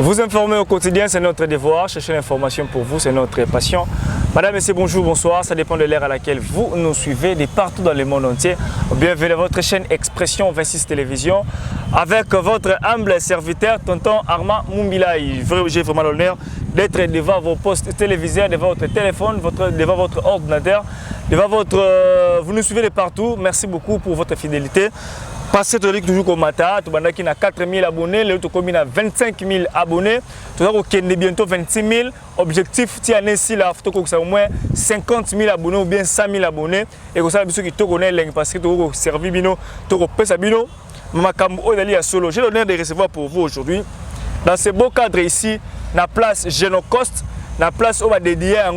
Vous informer au quotidien, c'est notre devoir. Chercher l'information pour vous, c'est notre passion. Madame, Messieurs, bonjour, bonsoir. Ça dépend de l'ère à laquelle vous nous suivez, de partout dans le monde entier. Bienvenue à votre chaîne Expression 26 Télévision avec votre humble serviteur, Tonton Armand Mumbilaï. J'ai vraiment l'honneur d'être devant vos postes téléviseurs, devant votre téléphone, devant votre ordinateur, devant votre... vous nous suivez de partout. Merci beaucoup pour votre fidélité. Passez toujours comme Mata, tu as 4 000 abonnés, le tu as 25 000 abonnés, tu as bientôt 26 000. Objectif, tu as au moins 50 000 abonnés ou bien 100 000 abonnés. Et que ça, ceux qui te connaissent, parce que tu as servi bino, tu as payé bino. J'ai l'honneur de recevoir pour vous aujourd'hui, dans ce beau cadre ici, la place Genocost, la place où on va dédier à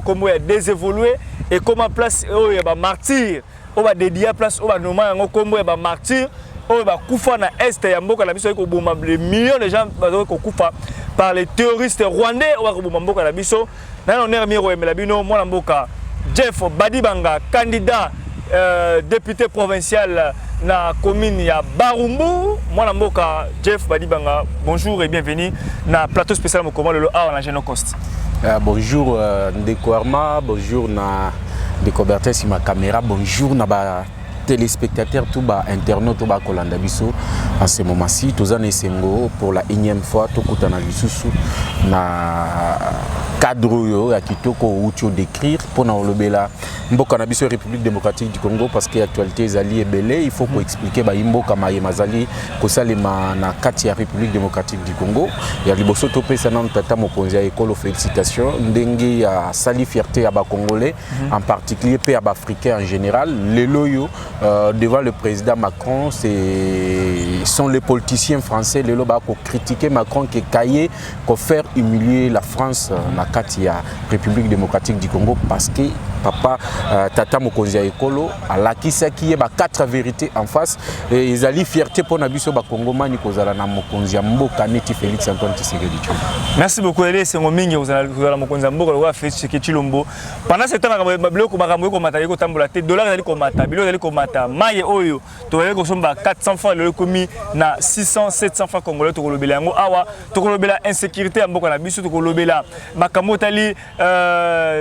comment désévoluer et comment place où il y a martyr. On va dédier à place, on va nommer un combo et martyr, on va couper na est ya mboka na biso ko bomba les millions de gens ko couper par les terroristes rwandais, on va ko bomba mboka na biso. Na honneur miro emela bino mwana mboka Jeff Badibanga, candidat député provincial na commune ya Barumbu. Mwana mboka Jeff Badibanga, bonjour et bienvenue na plateau spécial Mokoma le A na Genocost. Bonjour Ndeko Arma, bonjour na découverte sur ma caméra, bonjour na téléspectateurs, tout bas internautes, tout bas Kolanda Biso. En ce moment-ci, tous en Essengo pour la énième fois, tout coup na Bisusu na cadre yo ya kitoko outio d'écrire pour na olobela mboka na biso République démocratique du Congo parce que actualité ezali ebele, il faut ko expliquer ba mboka maye mazali ko salema na kati ya République démocratique du Congo ya liboso to pesa na tata mokonzi ya école. Félicitations ndenge ya sali fierté ya ba congolais en particulier pe ya ba africains en général. Les loyo devant le président Macron, sont les politiciens français les loba ko critiquer Macron qui caillé ko faire humilier la France na kati ya République démocratique du Congo parce que papa tata mokonzi ya ekolo alakisa ki ye ba 4 vérités en face et ils ali fierté pour na biso ba kongomani kozala na mokonzi ya mboka neti Félix Antoine Tshisekedi Tshilombo. Merci beaucoup Elé, c'est ngomingi kozala mokonzi ya mboka wa Félix Tshisekedi Tshilombo. Pendant ce temps na biloko makambo ko mata ko tambola te dollar ezali ko mata biloko ezali ko mata maye oyo to yeli ko somba 400 francs le komi na 600 700 francs congolais to kolobela yango awa to kolobela insécurité ya mboka na biso to kolobela makambo tali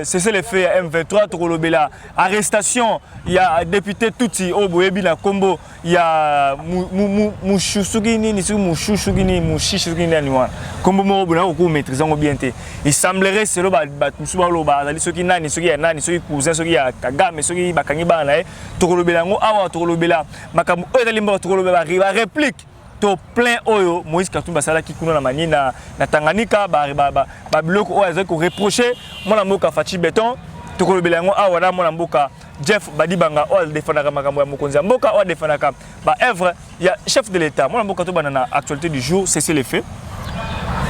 c'est le fait M23 to kolobela arrestation il y a député Tutsi au boyebi na Kombo il y a Mouchousugini ni Mouchousugini Mouchishugini aniwa Kombo mo bona ko maîtriser ngo bien te il semblerait c'est le ba musuba lo ba ali soki nani soki ya nani soki cousin soki ya Kagame soki bakangi ba na to kolobela ngo awa to kolobela makambo o tali mbo to kolobela réplique to plein oyo Moïse Katumbi basala ki kuna na manina na Tanganyika ba biloko o azali ko reprocher mona mboka Fachi Beton to kolobela ngo awa na mona mboka Jeff Badibanga o défendaka makambo ya mokonzi ya mboka o défendaka ba œuvre ya chef de l'état mona mboka to banana actualité du jour c'est les faits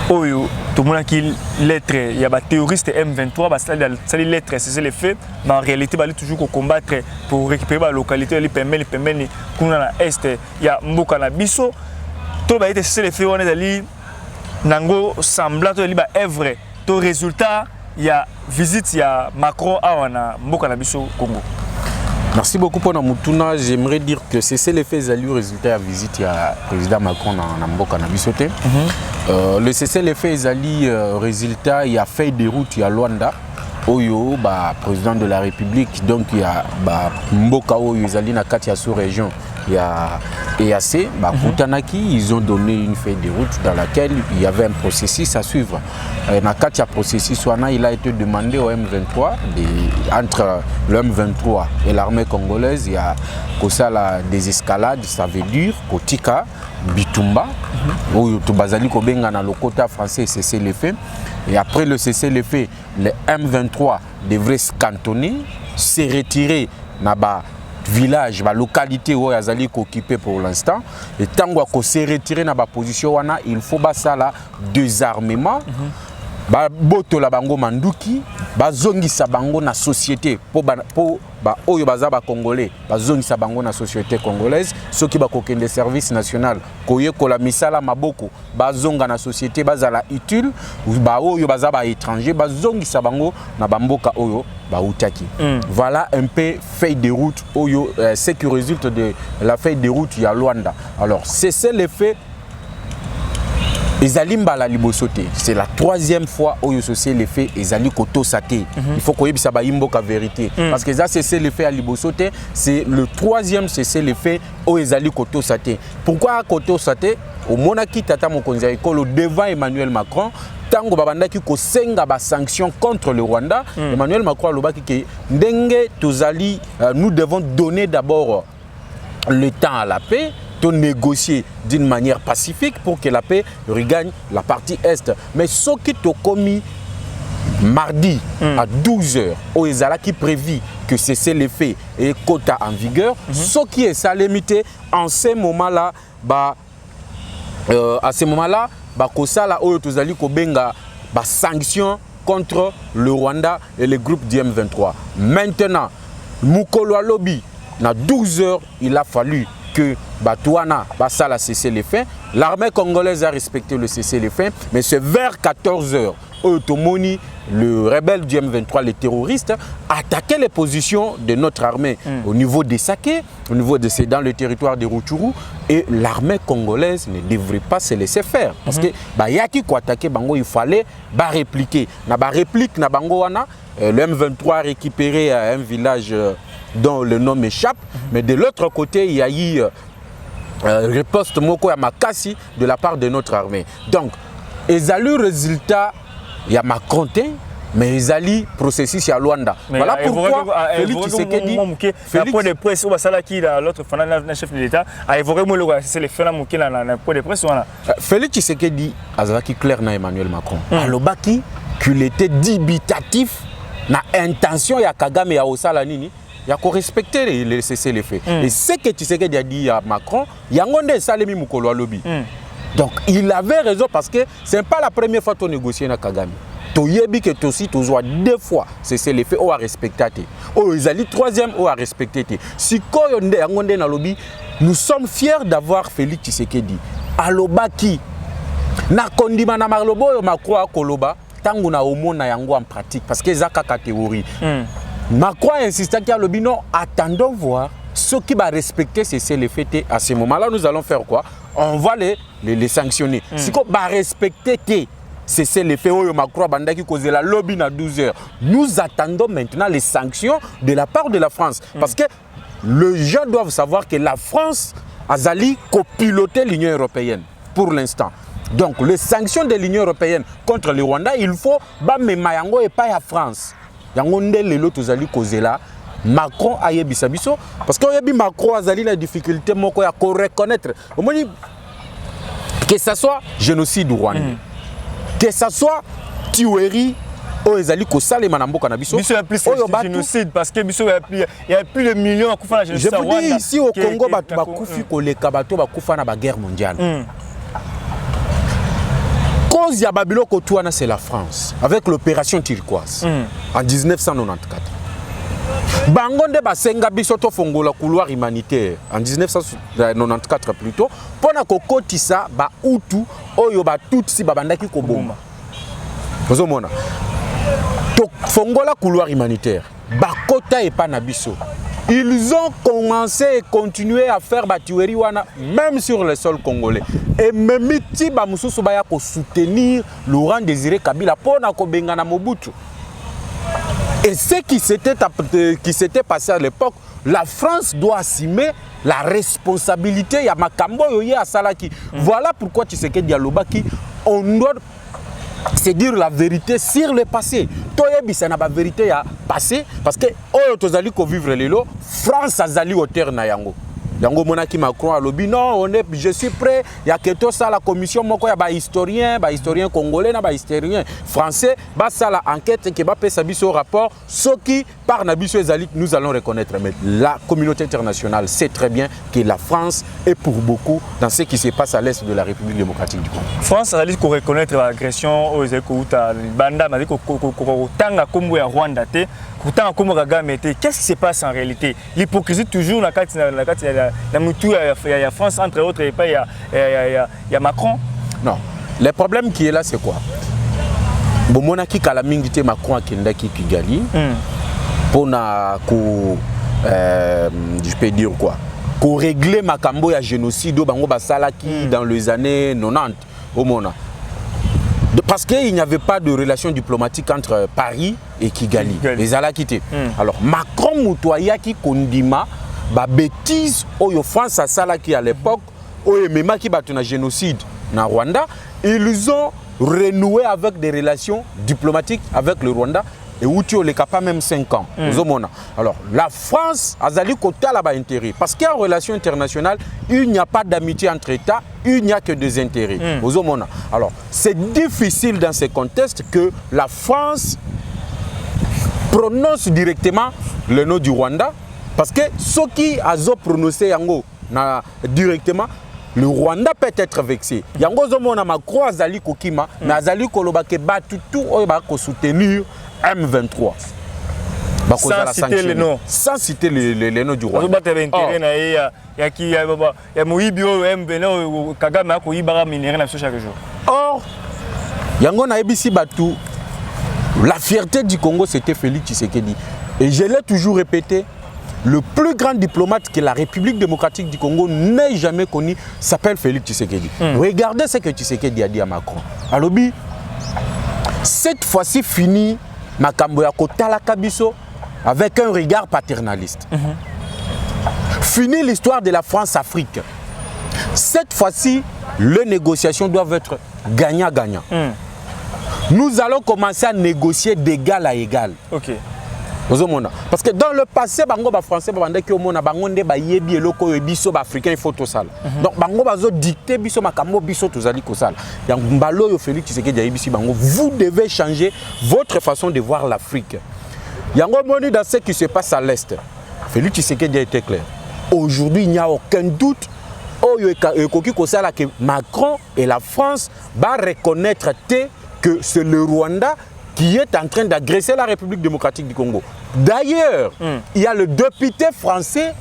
oyo tout le monde qui lettre il y a ba terroriste M23 ba sali lettre c'est les faits mais en réalité ba toujours ko combattre pour récupérer la localité les pemeni kuna na est il y a mboka na biso to ba été c'est les faits on est ali nango semblant to li ba œuvre to résultat il y a visite il y a Macron à na mboka na biso Congo. Merci beaucoup pour notre tournage. J'aimerais dire que c'est les faits à lui résultat de la visite du président Macron dans Mboka na bisoté. Le cessez-le-feu Ali résultat il y a fait des routes il y a Luanda Oyo président de la République donc il y a Mboka Oyo Zali na kati ya sous-région il y a EAC Kutanaki ils ont donné une feuille de route dans laquelle il y avait un processus à suivre. Na kati ya processus wana il a été demandé au M23 entre le M23 et l'armée congolaise il y a kosala des escalades ça veut dire kotika Bitumba où Tobazali Kobenga na le quota français cessez-le-feu et après le cessez-le-feu le M23 devrait se cantonner se retirer na village ba localité où Azali occupé pour l'instant et tant qu'on se retirer na ba position wana il faut basala désarmement ba boto la bango manduki ba zongisa bango na société pour oyo baza ba congolais ba zongisa bango na société congolaise ceux qui ba kokende service national koye kola misala maboko ba zonga na société bazala utile ba oyo baza ba étranger ba zongisa bango na bamboka oyo ba utaki. Voilà un peu feuille de route oyo ce qui résulte de la feuille de route ya Luanda. Alors c'est l'effet ezali mbala liboso te. C'est la troisième fois où cessez les faits ezali koto saté. Il faut qu'on yebisa ba imboka vérité parce que ça cessez les faits à liboso te, c'est le troisième cessez les faits où ezali koto saté. Pourquoi koto saté? Au monaki tata mokonzi ekolo devant Emmanuel Macron tango babandaki ko senga ba sanctions contre le Rwanda. Emmanuel Macron alobaki ke ndenge tozali nous devons donner d'abord le temps à la paix, de négocier d'une manière pacifique pour que la paix regagne la partie est. Mais ce qui est commis mardi à 12h, au Ezala qui prévit que cessez les faits et quota en vigueur, ce qui est ça limité en ce moment-là, à ce moment-là, kosala oyo tozali ko benga sanctions contre le Rwanda et les groupes du M23. Maintenant, Mukolo Lobby, na 12h, il a fallu que Batouana Bassala cessé les faits. L'armée congolaise a respecté le cessez-le-feu, mais c'est vers 14h, Otomoni, le rebelle du M23, les terroristes, attaquaient les positions de notre armée au niveau des Saké, au niveau de dans le territoire de Rutshuru, et l'armée congolaise ne devrait pas se laisser faire. Parce que yaki ko attaquer Bango, il fallait répliquer. Na réplique na Bango wana, le M23 a récupéré un village dont le nom m'échappe, mais de l'autre côté, il y a eu riposte moko ya makasi de la part de notre armée. Donc, ezali résultat il y a Macrontin, mais ezali processus à Luanda. Voilà pourquoi Félix Tshisekedi la point de presse au sala qui l'autre chef de l'État a évoqué mo le c'est le fait la na point de presse wana. Félix Tshisekedi azalaki clair na Emmanuel Macron. Alobaki qu'il était dubitatif na intention ya Kagame ya osala nini. Il y a qu'à respecter les cessez-le-feu. Et ce que Tshisekedi a dit à Macron, il y a un salemi mukolo lobby. Donc il avait raison parce que ce n'est pas la première fois qu'on négocie avec Kagame. Toyebi que aussi toujours deux fois cessez-le-feu ou à respecter. Oh ils allaient troisième ou à respecter. Si koyonde yangonde na lobby, nous sommes fiers d'avoir Félix Tshisekedi. Alobaki na kondima na marlobo yo makwa koloba tangu na omona yango en pratique parce que zaka catégorie. Macron insiste qu'il y a le bilan, attendons voir ceux qui va respecter ces les faits. À ce moment-là, nous allons faire quoi? On va les sanctionner. Si on va respecter ces les faits, Macron qui cause la lobby à 12h. Nous attendons maintenant les sanctions de la part de la France. Parce que les gens doivent savoir que la France a copiloté l'Union européenne pour l'instant. Donc, les sanctions de l'Union européenne contre le Rwanda, il faut Mayango et pas la France. Yangonde lelo tozali kozela Macron ayebisa biso parce que yebi Macron azali la difficulté moko ya ko reconnaître que ça soit génocide rwandais que ça soit tuerie o ezali ko salema na mboka na biso biso ya plus génocide parce que biso il y a plus de millions à kufa na génocide Rwanda. Je vous dis ici au Congo batu bakufi koleka bato bakufa na ba guerre mondiale. Cause ya Babylone Kotouana, c'est la France, avec l'opération turquoise en 1994. Bangonde Basenga Bisoto Fongola couloir humanitaire en 1994 plutôt, pona kokotisa ba Hutu oyo ba Tutsi babandaki koboma. Ozomona. To Fongola couloir humanitaire, bakota et panabiso. Ils ont commencé et continué à faire batuerie wana même sur le sol congolais. Et même si bamususu baya ko soutenir Laurent Désiré Kabila pour na ko benga na Mobutu. Et ce qui s'était passé à l'époque, la France doit assumer la responsabilité ya makambo yoye à Salaki. Voilà pourquoi tu sais que Dialobaki on doit c'est dire la vérité sur le passé. Toyebi ça n'a pas vérité à passé parce que oyo tozali ko vivre lelo France azali auteur na yango. Yango monaki Macron a lobi non je suis prêt il y a que tout ça la commission moko ya ba historien congolais na ba historien français ba ça la enquête qui va pesa biso rapport ce qui par na biso ezali nous allons reconnaître mais la communauté internationale sait très bien que la France est pour beaucoup dans ce qui se passe à l'est de la République démocratique du Congo. France a dit qu'on reconnaître l'agression aux écouta banda mais ko tanga kombo ya Rwanda te pourtant comme Kagame était qu'est-ce qui se passe en réalité l'hypocrisie toujours la France entre autres et pas il y a Macron. Non, le problème qui est là c'est quoi? Bomonaki kalamingité Macron akendaki Kigali pour na ko je peux dire quoi? Pour régler makambo ya génocide bango basalaki dans les années 90 au mona. Parce qu'il n'y avait pas de relation diplomatique entre Paris et Kigali. Les ala quitté. Alors Macron Moutoya qui condima ba bêtise oyo France à sala qui à l'époque oyo mema qui battu na génocide na Rwanda, ils ont renoué avec des relations diplomatiques avec le Rwanda et où tu les pas même 5 ans. Alors la France a zali côté là-bas intérêt parce qu'en relation internationale, il n'y a pas d'amitié entre États, il n'y a que des intérêts. Alors c'est difficile dans ce contexte que la France prononce directement le nom du Rwanda parce que ceux qui ont prononcé yango directement, le Rwanda peut être vexé. Yango zomona Macron azali kokima mais azali koloba ke batu tout oyo ba ko soutenir M23. Sans citer les noms. Sans citer les noms du roi. Or, yango na ebisi batu, la fierté du Congo c'était Félix Tshisekedi. Et je l'ai toujours répété, le plus grand diplomate que la République démocratique du Congo n'ait jamais connu s'appelle Félix Tshisekedi. Regardez ce que Tshisekedi a dit à Macron. Alobi, cette fois-ci fini Makambo ya kotala kabiso avec un regard paternaliste. Fini l'histoire de la France-Afrique. Cette fois-ci, les négociations doivent être gagnant-gagnant. Nous allons commencer à négocier d'égal à égal. Parce que dans le passé, bango ba français bande ki omona bango nde ba yebi eloko yo biso ba africain il faut to sala. Donc bango bazo dicter biso makambo biso tozali ko sala. Ya mbalo yo Félix Tshisekedi ya yebisi bango, vous devez changer votre façon de voir l'Afrique. Yango moni dans ce qui se passe à l'est. Félix Tshisekedi a été clair. Aujourd'hui, il n'y a aucun doute que Macron et la France va reconnaître que c'est le Rwanda qui est en train d'agresser la République démocratique du Congo. D'ailleurs, il y a le député français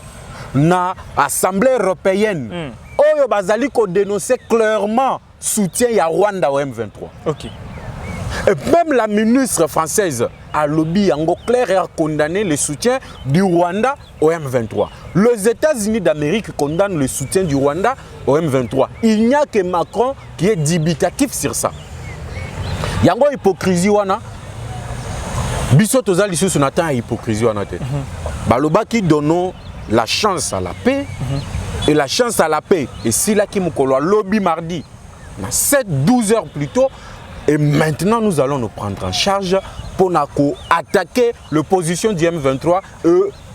dans l'Assemblée européenne. Oyo bazali ko dénoncer clairement soutien à Rwanda au M23. Et même la ministre française a lobby en clair et a condamné le soutien du Rwanda au M23. Les États-Unis d'Amérique condamnent le soutien du Rwanda au M23. Il n'y a que Macron qui est dubitatif sur ça. Il y a une hypocrisie wana. Biso tozali sous son atteint hypocrisie wana te. Baloba qui donne la chance à la paix et la chance à la paix. Et si là qui mukolo lobby mardi, 7-12 heures plus tôt. Et maintenant, nous allons nous prendre en charge pour attaquer l'opposition du M23 et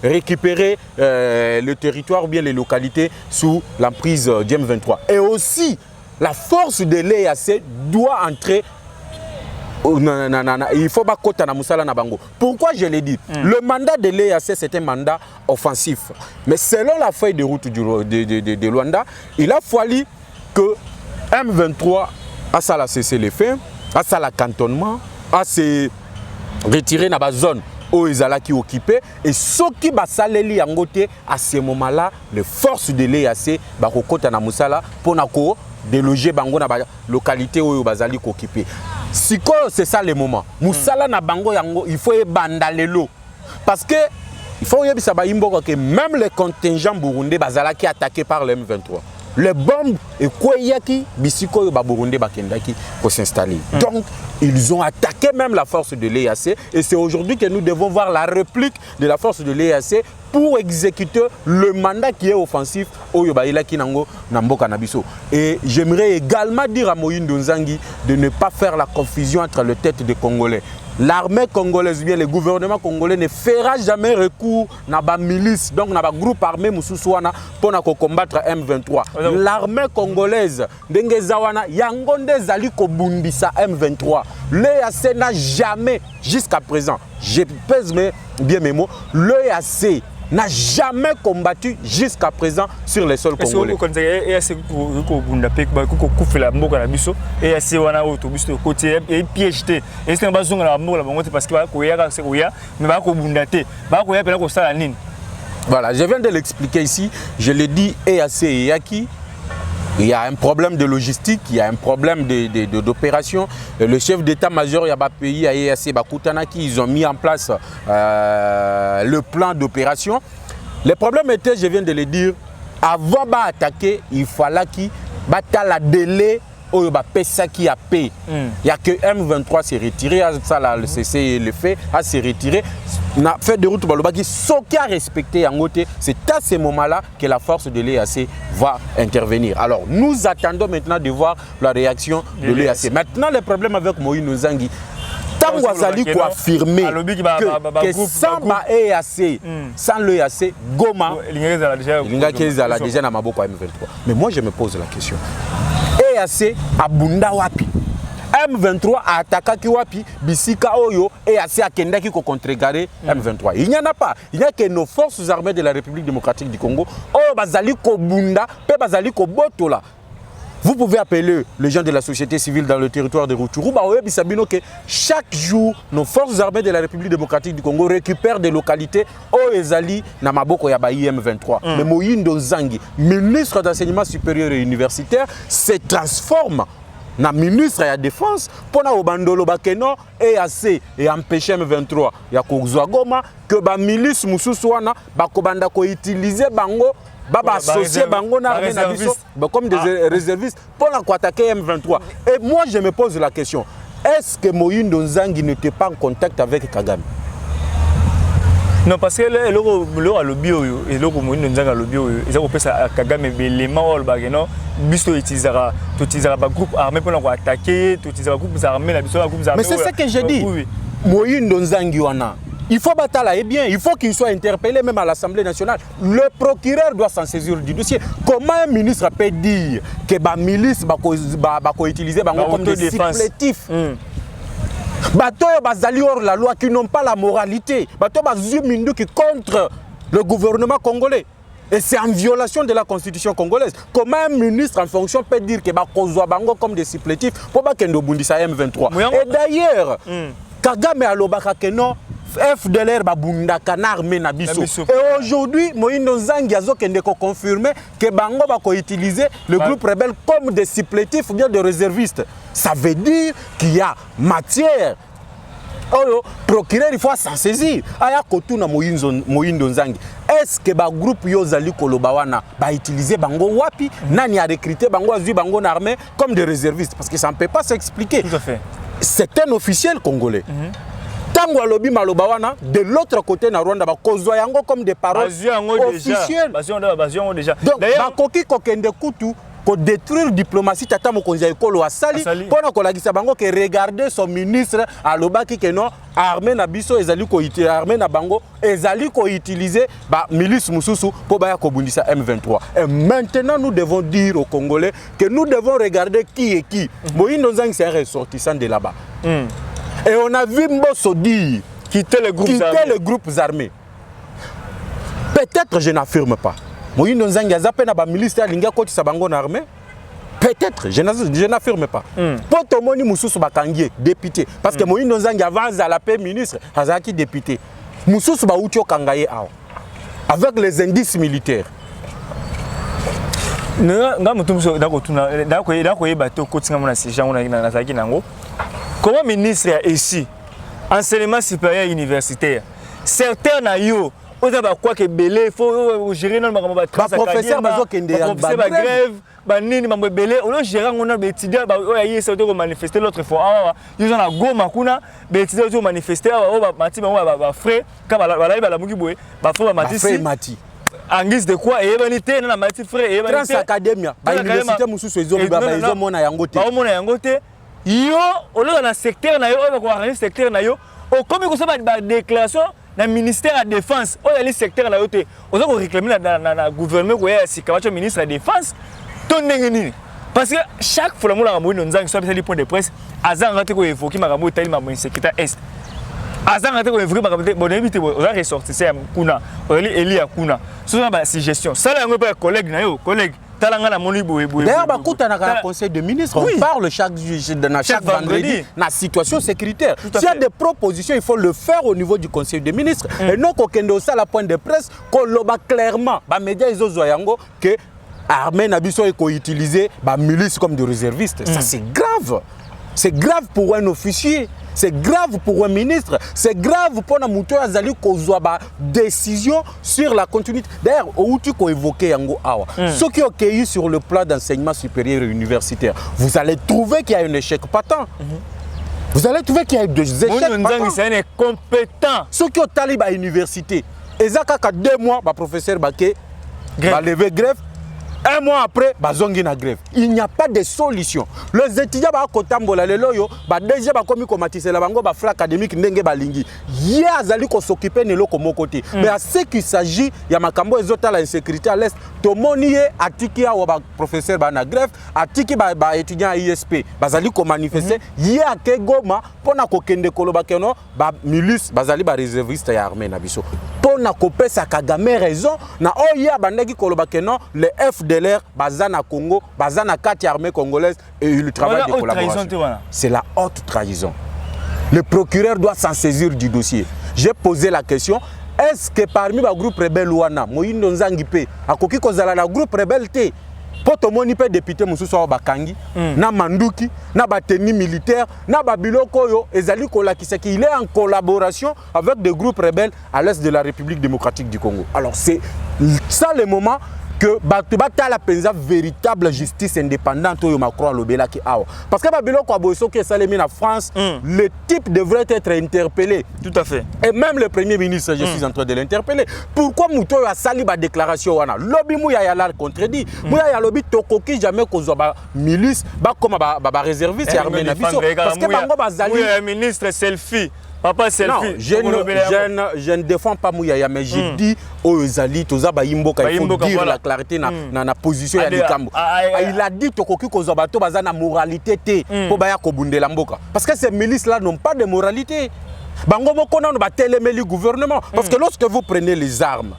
récupérer le territoire ou bien les localités sous l'emprise du M23. Et aussi, la force de l'EAC doit entrer. Il faut pas côté na musala na bango. Pourquoi je l'ai dit? Le mandat de l'EAC c'est un mandat offensif. Mais selon la feuille de route de Luanda, il a fallu que M23 a ça la cessé les faits, a ça la cantonnement, a se retirer dans la zone où ils allaient occuper et ce qui va s'allélier en côté à ce moment-là, les forces de l'EAC va côté na musala pour nako déloger bango na localité où ils allaient occuper. Si c'est ça le moment. Musala na bango yango, il faut bandalelo parce que il faut que même les contingents burundais bazala qui attaqués par le M23. Les bombes et Kweyaki, Bisiko et Burundi Bakendaki pour s'installer. Donc, ils ont attaqué même la force de l'EAC et c'est aujourd'hui que nous devons voir la réplique de la force de l'EAC pour exécuter le mandat qui est offensif au Yobaïla Kinango Namboka Nabiso. Et j'aimerais également dire à Moïse Nzangi de ne pas faire la confusion entre les têtes des Congolais. L'armée congolaise, bien le gouvernement congolais ne fera jamais recours à la milice, donc à un groupe armé pour combattre M23. L'armée congolaise, Yangonde Zali Kobundisa M23. L'EAC n'a jamais, jusqu'à présent, je pèse bien mes mots, l'EAC n'a jamais combattu jusqu'à présent sur les sols congolais. Voilà, je viens de l'expliquer ici, je l'ai dit, EAC et Yaki. Il y a un problème de logistique, il y a un problème d'opération. Le chef d'état-major il y a un pays à EAC Bakutanaki, ils ont mis en place le plan d'opération. Le problème était, je viens de le dire, avant d'attaquer, il fallait qu'il y ait un délai oyo ba pesa qui a paix. Il y a que M23 s'est retiré, ça là le CC le fait, a s'est retiré. Na fait de route balobaki so qui a respecté Yangote, c'est à ce moment-là que la force de l'EAC va intervenir. Alors nous attendons maintenant de voir la réaction de l'EAC. Maintenant le problème avec Moïse Nzangi, tant Wazali ko affirmer que sans l'EAC, sans l'EAC, Goma, Linga Kezala déjà na maboko M23. Mais moi je me pose la question. EAC abunda wapi? M23 a attaqué wapi bisika oyo EAC a kendaki ko contrecarrer M23. Il n'y en a pas. Il n'y a que nos forces armées de la République démocratique du Congo oyo bazali ko bunda pe bazali ko botola. Vous pouvez appeler les gens de la société civile dans le territoire de Rutshuru. Que chaque jour, nos forces armées de la République démocratique du Congo récupèrent des localités au Ezali, Namaboko Yabayi M23. Mais Moïse Nzangi, ministre d'enseignement supérieur et universitaire, se transforme na ministre de la défense pour na obandolo bakeno EAC et empêcher M23 ya kozwa Goma que ba milice mususu wana bakobanda ko utiliser bango baba associé bango na armée na biso comme des réservistes pour attaquer M23. Et moi je me pose la question, est-ce que Moïse Nzangi n'était pas en contact avec Kagame? Non, parce que le lobby et le Moïse Nzangi lobby ils ont fait Kagame l'élément ou le bagano biso utilisera groupe armé pour attaquer, utilisera groupe armé la biso groupe armé. Mais c'est ce que j'ai dit. Moïse Nzangi wana il faut batailler bien, il faut qu'il soit interpellé même à l'Assemblée nationale. Le procureur doit s'en saisir du dossier. Comment un ministre peut dire que la milice va utiliser comme des supplétifs? Bato bazali hors la loi qui n'ont pas la moralité. Bato bazumindu qui contre le gouvernement congolais. Et c'est en violation de la constitution congolaise. Comment un ministre en fonction peut dire que bakozwa bango comme des supplétifs pour pas kendo bundisa M23? Et d'ailleurs, Kagame alobaka que non FDLR babunda kanarme na biso. Et aujourd'hui, Moïse Nzangi a confirmé que bango bako utiliser le groupe rebelle comme des supplétifs ou bien des réservistes. Ça veut dire qu'il y a matière. Oh, procureur il faut s'en saisir. Aya kotuna Moïse Nzangi. Est-ce que ba groupe yozali kolobawana ba utiliser bango wapi? Nani a recruté bango azu bango na armée comme des réservistes parce que ça ne peut pas s'expliquer. Tout à fait. C'est un officiel congolais. Tango alobi malobawana de l'autre côté na Rwanda ba kozwa yango comme des paroles officielles. Donc bakoki kokende kutu ko détruire diplomatie tata mokonzi ya ekolo asali pona kolakisa bango que regarder son ministre alobaki que non armée na biso ezali ko utiliser armée na bango ezali ko utiliser ba milice mususu pour baya ko bundisa M23. Et maintenant nous devons dire aux Congolais que nous devons regarder qui est qui. Moïse Nzangi c'est un ressortissant de là-bas. Et on a vu Mbosso dire quitter les groupes armés. Peut-être je n'affirme pas. Moïse Nzangi a zappé na ba ministère linga koti sabango na armée. Peut-être je n'affirme pas. Poto moni mususu bakangie député parce que Moïse Nzangi avance à la paix ministre azaki député. Mususu ba utio kangaye awo avec les indices militaires. Comment ministre ici, enseignement supérieur universitaire, certains n'ayant quoi que belé, faut gérer nos professeurs grève, banini mambo belé, on gérer on a des étudiants, ils sont manifester l'autre fois, ils ont la goma kuna, des étudiants ont manifester, mati ba frais, quand la mugi boy, ba faut mati. En guise de quoi et ébanité na mati frais et ébanité. Trans Academia, ba université mususu ezo mona yangote. Ba mona yangote. Yo, au lieu d'un secteur na yo, on va un secteur na yo. Au comme il y a une déclaration dans le ministère de la Défense, on a le secteur na yo te. On a réclamé dans le gouvernement que c'est le ministre de la Défense. Parce que chaque fois que Moïse Nzangi soit le point de presse, Azan a évoqué ma ramou tellement mon secrétaire est. Azan a évoqué ma ramou bon invité, on a ressorti ça kuna, on a Eli Akuna. C'est une suggestion. Ça là on collègue na yo, collègue. D'ailleurs, dans conseil de ministres, on parle chaque vendredi de la situation sécuritaire. S'il y a des propositions, il faut le faire au niveau du conseil de ministres. Et non qu'on ait la point de presse, qu'on le clairement, les médias que l'armée n'a pas utilisé la milice comme des réservistes. Ça, c'est grave. C'est grave pour un officier. C'est grave pour un ministre. C'est grave pour un mouton azali kozwa ba décision sur la continuité. D'ailleurs, où tu peux évoquer yango awa. Ceux qui ont accueilli sur le plan d'enseignement supérieur et universitaire, vous allez trouver qu'il y a un échec patent. Vous allez trouver qu'il y a des échecs patents. C'est un compétent. Ceux qui ont talibé à l'université, et ça, 2 mois, le professeur Baké va lever grève. 1 mois après, bazongi na grève. Il n'y a pas de solution. Les étudiants ba kotambola lelo yo, ba déjà ba komi komatise la bango ba frais académique ndenge balingi. Ya azali ko s'occuper nelo komo côté. Mais à ce qu'il s'agit, ya makambo ezota la insécurité à l'est, tomoni ye atiki ya ba professeur ba na grève, atiki ba étudiant à ISP, bazali ko manifester, ya ke Goma pona ko kende koloba keno ba milice, bazali ba réserviste ya armée na biso. Pona ko pesa Kagame raison na oya bandaki koloba keno le FDLR bazana Congo, bazana 4 armées congolaises et le travail de collaboration. C'est la haute trahison. Le procureur doit s'en saisir du dossier. J'ai posé la question, est-ce que parmi les groupes rebelles Wana, Moïndo Nzangipe, akoki kozala na groupe rebelle te, poto moni pe député mususu wa bakangi, na manduki, na bateni militaire, na babiloko yo, ezali kolakisa ki il est en collaboration avec des groupes rebelles à l'est de la République démocratique du Congo. Alors c'est ça le moment que Batala la pensa véritable justice indépendante au Macron lobela ki awa. Parce que babiloko aboso ki salemi na France, le type devrait être interpellé. Tout à fait. Et même le premier ministre, je suis en train de l'interpeller. Pourquoi Mouto a sali ba déclaration wana? Lobby mouya ya la contredit. Mouya ya lobby tokoki jamais kozwa ba milice, ba comme ba réserviste armée na biso. Parce que bango bazali. Oui, ministre selfie. Papa selfie. Non, je ne défends pas Mouyaya, mais je dis aux Ezali, Toza Bayimboka, il faut dire la clarté dans la position de Kambo. Il a dit Tokoki Kozobato Bazana moralité pour Baya Kobundela Mboka. Parce que ces milices-là n'ont pas de moralité. Bango Mokona ne va télémer le gouvernement. Parce que lorsque vous prenez les armes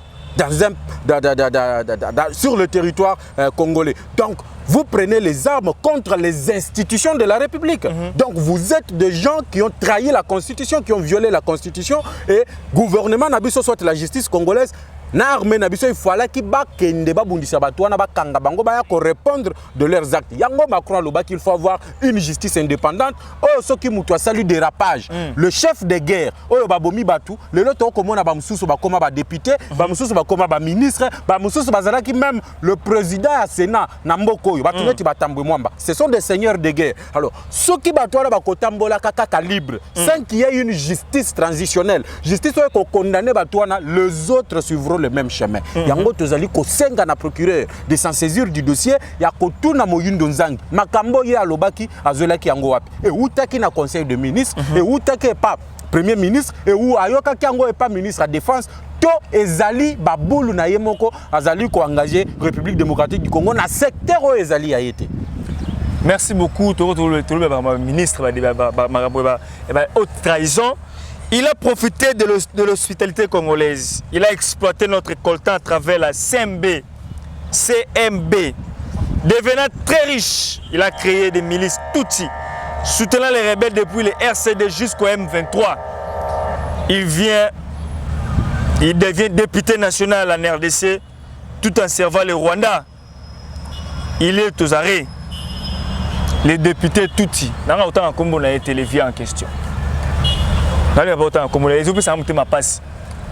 sur le territoire congolais, donc vous prenez les armes contre les institutions de la République. Donc vous êtes des gens qui ont trahi la Constitution, qui ont violé la Constitution. Et gouvernement Nabiso, soit la justice congolaise, l'armée Nabiso, il fallait qu'ils répondre de leurs actes. Yango Macron Loba qu'il faut avoir une justice indépendante. Oh, ce qui moutoua salut dérapage. Le chef de guerre, oh babomi batu, le loto comme on a bamsous bakoma ba député, bamsous bakoma ba ministre, bamsous bazala qui même le président à Sénat Namboko, batuneti batambwe mwamba. Ce sont des seigneurs de guerre. Alors, ceux qui batouara bakotambola kaka libre, sans qu'il y ait une justice transitionnelle, justice où condamné batouana, les autres suivront le même chemin. Yango tozali ko senga na procureur de s'en saisir du dossier, ya ko tuna moyindo nzangi. Makambo ya lobaki azolaki yango wapi. Et outaki na conseil de ministre, et outaki pas premier ministre, et ou ayoka ki yango pas ministre à défense. To ezali baboulou na yemoko azali ko engagé République démocratique du Congo na secteur où ezali a été. Merci beaucoup tout le ministre haute trahison. Il a profité de l'hospitalité congolaise. Il a exploité notre coltan à travers la CMB. Devenant très riche, il a créé des milices Tutsi, soutenant les rebelles depuis le RCD jusqu'au M23. Il devient député national en RDC tout en servant le Rwanda. Il est aux arrêts. Les députés Tutsi. Dans autant comme on a été levé en question.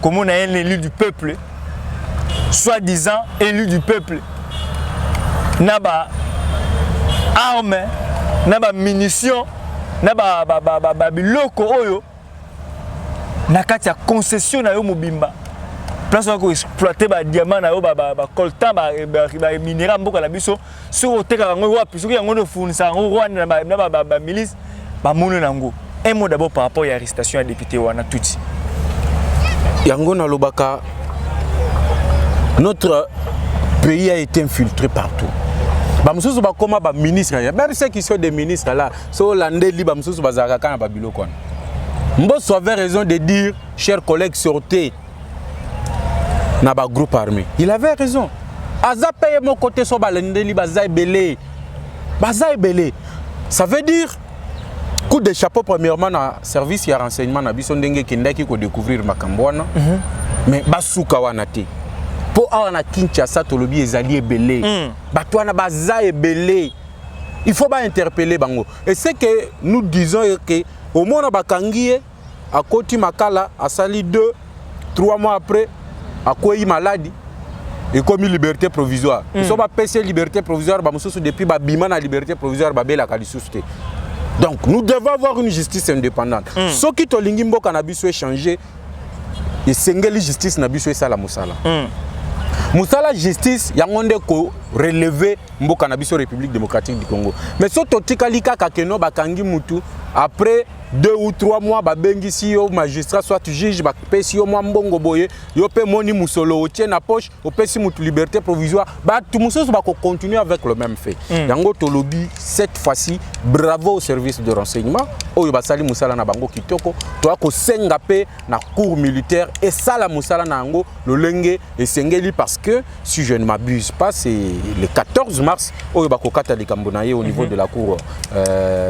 Comme on a un élu du peuple, soi-disant élu du peuple, n'a pas armes, n'a pas munitions, n'a pas biloko oyo, n'a pas concession na yo mobimba. Place où exploiter ba diamant na yo ba coltan ba minéral mboka la biso sur oteka ngo wapi soki yango no funisa ngo Rwanda na ba milice ba mono nango. Un mot d'abord par rapport à l'arrestation du député Wana Tutsi. Yango na lobaka, notre pays a été infiltré partout. Bamsusu bakoma ba ministre, même ceux qui sont des ministres là, so landeli bamsusu bazaka kana ba biloko. Mbosso avait raison de dire, chers collègues, sortez na ba groupe armé. Il avait raison. Aza paye mon côté so balandeli bazai belé. Bazai belé. Ça veut dire coup de chapeau premièrement na service ya renseignement na biso ndenge kendaki ko découvrir makambwana mais basuka wana te po awa na Kinshasa tolobi ezali ebele bato wana baza ebele il faut pas interpeller bango. Et c'est que nous disons que au moins bakangi à Koti Makala a sali 2-3 mois après à quoi il maladie et comme liberté provisoire. Ils sont pas PC liberté provisoire ba mususu depuis ba bima na liberté provisoire ba bela kalisuste. Donc nous devons avoir une justice indépendante. Ce qui to lingi mboka na biso échanger et sengeli justice na biso sala musala. Musala justice yangonde ko relever mboka na biso République démocratique du Congo. Mais so totikali kaka keno bakangi mutu après 2 ou 3 mois babengi si yo magistrat soit juge ba pesi yo mwa mbongo boye yo pe moni musolo otie na poche opesi mutu liberté provisoire ba tout musoso ba ko continuer avec le même fait. Yango to lobby cette fois-ci bravo au service de renseignement oyo basali musala na bango kitoko to ko senga pe na cour militaire et ça la musala na yango lolenge esengeli parce que si je ne m'abuse pas c'est le 14 mars oyo ba ko kata likambo na ye au niveau de la cour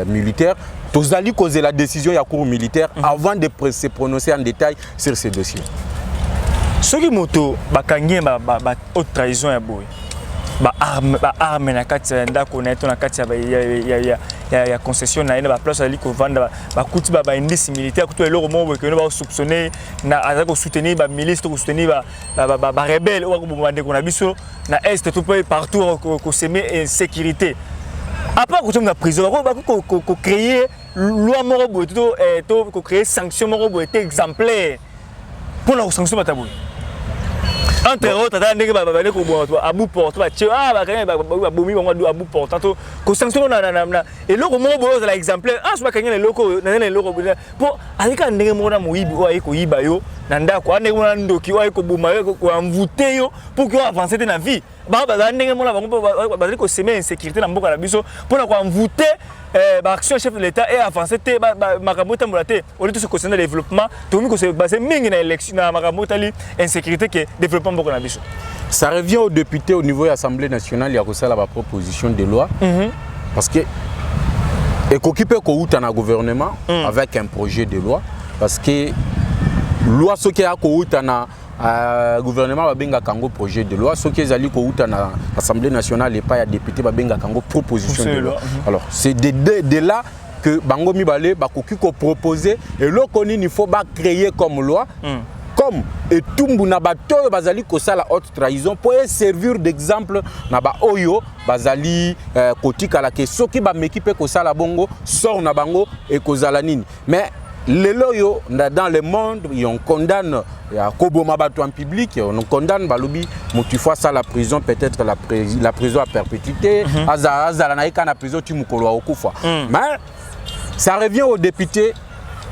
militaire. Tozali causer la décision de la cour militaire avant de se prononcer en détail sur ces dossiers. Ce qui moto bakangi ba haute trahison ya boy. Ba arme na kati ya ndako na to na kati ya concession na ina ba place ali ko vendre ba kuti ba indice militaire kuto eloko mo boy que ba soupçonner na azako soutenir ba milice to soutenir ba rebelle ou ko bande ko na biso na est tout partout ko semer insécurité. Après que tu as prison, tu as créé loi morobo, tu as créé sanction morobo, tu exemplaire pour la sanction mataboui. Entre autres, tu as dit que Abou porte, tu as Abou porte, tu as sanction et le morobo est exemplaire. Ah, je vais gagner les locaux, pour aller quand on a moïbi ou aïko ibayo, nanda quoi, on a un doki ou aïko boumayo, ou envoûté pour qu'on avance dans la vie. Bah ko semer insécurité na mboka na biso pour na ko envoûter action chef de l'état et avancer te makambo tambolate au lieu de se concentrer le développement to mi ko se baser mingi na élection na makambo tali insécurité que développement mboka na biso. Ça revient aux députés au niveau de l'Assemblée nationale, il y a aussi la proposition de loi parce que et qu'occuper ko uta na gouvernement avec un projet de loi parce que loi ce qui a ko uta na gouvernement va benga kango projet de loi ce qui est allé ko uta na Assemblée nationale et pas ya député va benga kango proposition de loi. Alors c'est de là que bango mibale ba koki ko proposer et lo koni il faut pas créer comme loi comme et tumbu na bato bazali ko sala haute trahison pour servir d'exemple na ba oyo bazali kotika la que soki ba mekipe ko sala bongo sort na bango et ko zala nini mais les loyaux dans le monde, on condamne à Koboma Bato en public, on condamne Balobi, tu fois ça la prison, peut-être la prison à perpétuité, Azalanaïka la prison, tu m'ukolo au Koufa. Mais ça revient aux députés,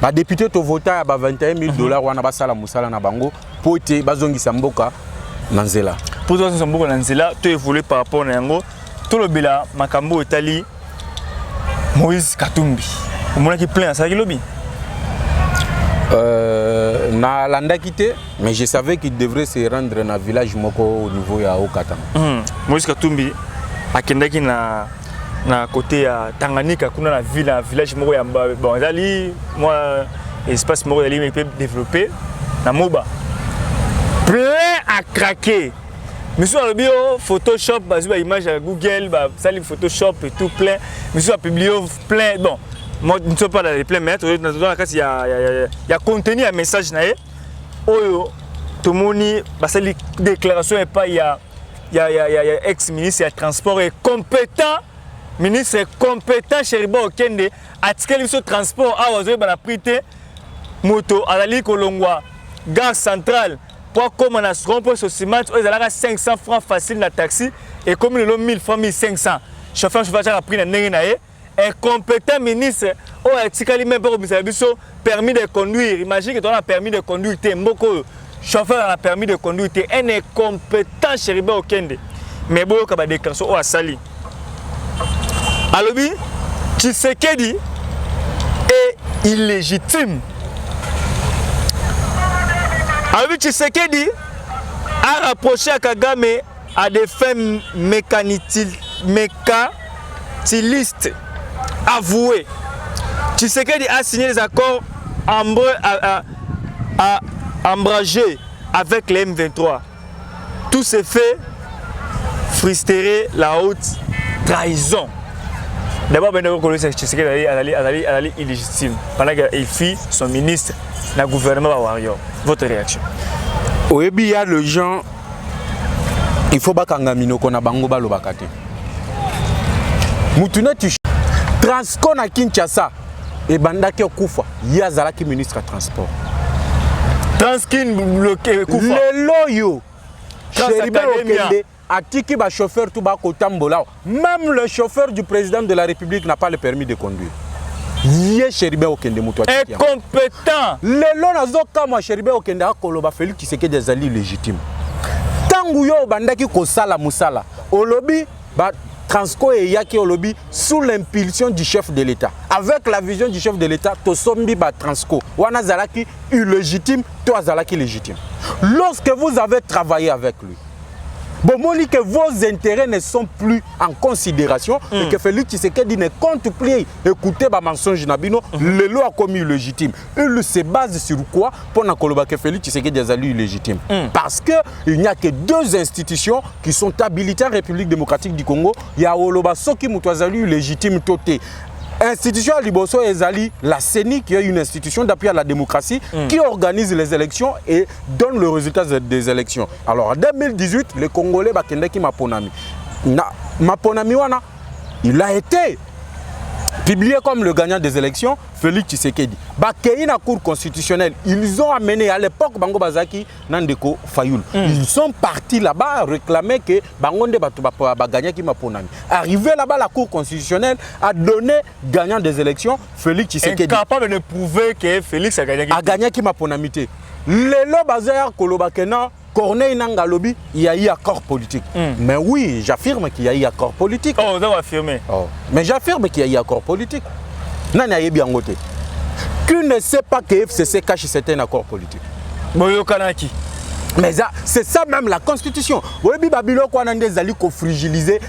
les députés ont voté à 21 000 $, on a basala Moussala na Bango, pour te bazongi Samboka, Nanzela. Pour toi, Samboka Nanzela, tu évolues par rapport à Nango, tout le bila, Makambo Itali, Moïse Katumbi. Au moment qui plaint, ça qui lobby. Na landa quitté, mais je savais qu'il devrait se rendre dans le village Moko au niveau de Okatanga. Moïse Katumbi, à Kendaki na côté ya Tanganyika, kuna na ville, na village Moko ya bon, dali, moi espace Moko dali mais peut développer na Moba. Plein à craquer. Monsieur a publié Photoshop, bazou image à Google, sali Photoshop et tout plein. Monsieur a publié plein bon. Moi, je ne suis pas dans les pleins mètres. Il y a contenu un message. Oyo, tout le monde a une déclaration. Il y a ex-ministre, il y a transport et compétent. Ministre compétent chez Riba Okende. Article sur transport. Ah, vous avez prité. Moto, à la ligne Kolongwa, gare centrale. Pour comme on a ce rond-point sur ciment, ils ont 500 francs facile dans le taxi. Et comme ils ont 1000 francs, 1500. Chauffeur a pris un néginaé. Un compétent ministre, même permis de conduire. Imagine que tu as un permis de conduire, tu es un chauffeur a permis de conduire, tu es un incompétent chez Riba Okende. Mais bon, tu as des déclarations au Asali. Alors, Tshisekedi est illégitime. Alors, Tshisekedi a rapproché à Kagame à des fins mécanilistes. Avoué. Tshisekedi a signé les accords embragés avec les M23. Tout s'est fait frustrer la haute trahison. D'abord, ben Tshisekedi est illégitime. Pendant qu'il fit son ministre dans le gouvernement Warrior. Votre réaction? Oui, il y a le gens. Il faut pas qu'on ait un bango balo bakate. Moutouna tu Transco na Kinshasa et bandaki okufa yazalaki ministre de transport. Transkin bloqué kufa. Le loyo. Cheribe Okende atiki ba chauffeur tout ba kotambola. Même le chauffeur du président de la République n'a pas le permis de conduire. Yé Cheribe Okende muto atiki. Incompétent. Le lo nazoka moi Cheribe Okende akoloba Félix Tshisekedi ezali légitime. Tangu yo bandaki kosala musala. Olobi ba Transco et Yaki Olobi sous l'impulsion du chef de l'État. Avec la vision du chef de l'État, Tosombi ba Transco. Wana Zalaki illégitime, toi Zalaki légitime. Lorsque vous avez travaillé avec lui, bon, que vos intérêts ne sont plus en considération et que Félix Tshisekedi ne compte plus écouter ba mensonge nabino, le lot a commis illégitime. Il se base sur quoi pour que Félix Tshisekedi est illégitime? Parce qu'il n'y a que deux institutions qui sont habilitées en République démocratique du Congo. Il y a Oloba Soki Moutouazali légitime toté. Institution à Liboso Ezali, la CENI, qui est une institution d'appui à la démocratie, qui organise les élections et donne le résultat des élections. Alors en 2018, les Congolais, Bakendeki Maponami. Maponami Wana, il a été publié comme le gagnant des élections, Félix Tshisekedi. Bakei na cour constitutionnelle, ils ont amené à l'époque Bango Bazaki Nandeko Fayoul. Ils sont partis là-bas réclamer que Bangonde ba gagné qui Maponami. Arrivé là-bas, la cour constitutionnelle a donné gagnant des élections Félix Tshisekedi. Incapable de prouver que Félix a gagné qui Maponami. Le lo bazar kolobakena Corneille Nangalobi, il y a eu accord politique. Mais oui, j'affirme qu'il y a eu accord politique. Oh, vous avez affirmé. Oh. Mais j'affirme qu'il y a eu accord politique. Nana y bien goté. Qui ne sait pas que FCC cache certains accords politiques. Boyo Kanaki. Mais c'est ça même la constitution. Vous voyez, Babylone, quand on a des alliés fragilisés,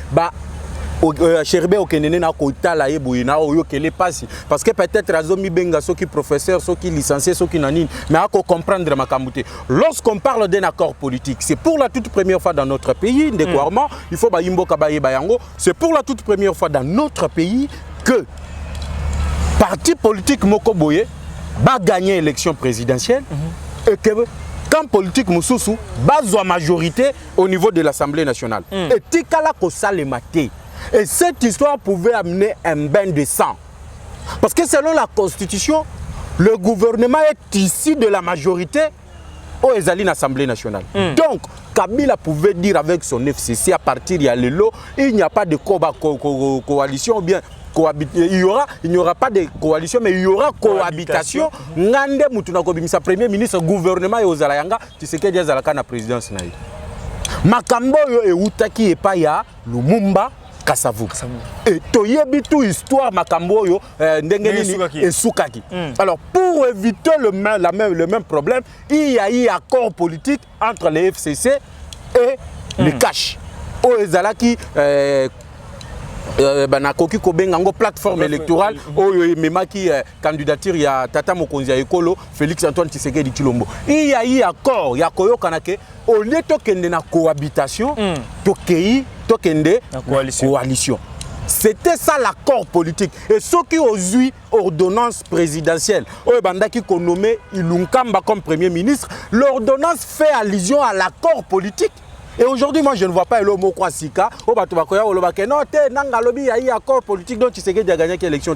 Cheribe Okende na kotala yeboyina oyo kele pasi parce que peut-être azomi benga soki professeur soki licencié soki nanine mais à comprendre makamute. Lorsqu'on parle d'un accord politique, c'est pour la toute première fois dans notre pays ndekwarma, il faut ba yimbo kabaye bayango, c'est pour la toute première fois dans notre pays que parti politique moko boye ba gagner élection présidentielle et que quand politique mususu bazwa majorité au niveau de l'Assemblée nationale. Et tikala ko salemate. Et cette histoire pouvait amener un bain de sang. Parce que selon la Constitution, le gouvernement est issu de la majorité au l'Assemblée nationale. Donc, Kabila pouvait dire avec son FCC à partir de l'élo, il n'y a pas de coalition, ou bien il n'y aura pas de coalition, mais il y aura cohabitation. Ngande Mutuna Kobimisa, Premier ministre, gouvernement et Ozalayanga, tu sais qu'il y a la présidence. Makambo et Outaki et Paya, Lumumba, Kasavu. Et toyebi tout histoire makambo yo ndengeni et Soukaki. Alors pour éviter le même problème, il y a eu accord politique entre les FCC et les cash. O ezalaki banakoki kobengango plateforme électorale oyo memaki candidature ya Tata Mokonzi ya Ekolo Félix Antoine Tshisekedi Tshilombo. Il y a eu accord ya koyokana ke au lieu tokende na cohabitation tokende coalition. C'était ça l'accord politique. Et ceux qui ont eu ordonnance présidentielle, qui ont nommé Ilunkamba comme Premier ministre, l'ordonnance fait allusion à l'accord politique. Et aujourd'hui, moi, je ne vois pas le mot Kwasika. Il y a eu accord politique dont Tshisekedi a gagné l'élection.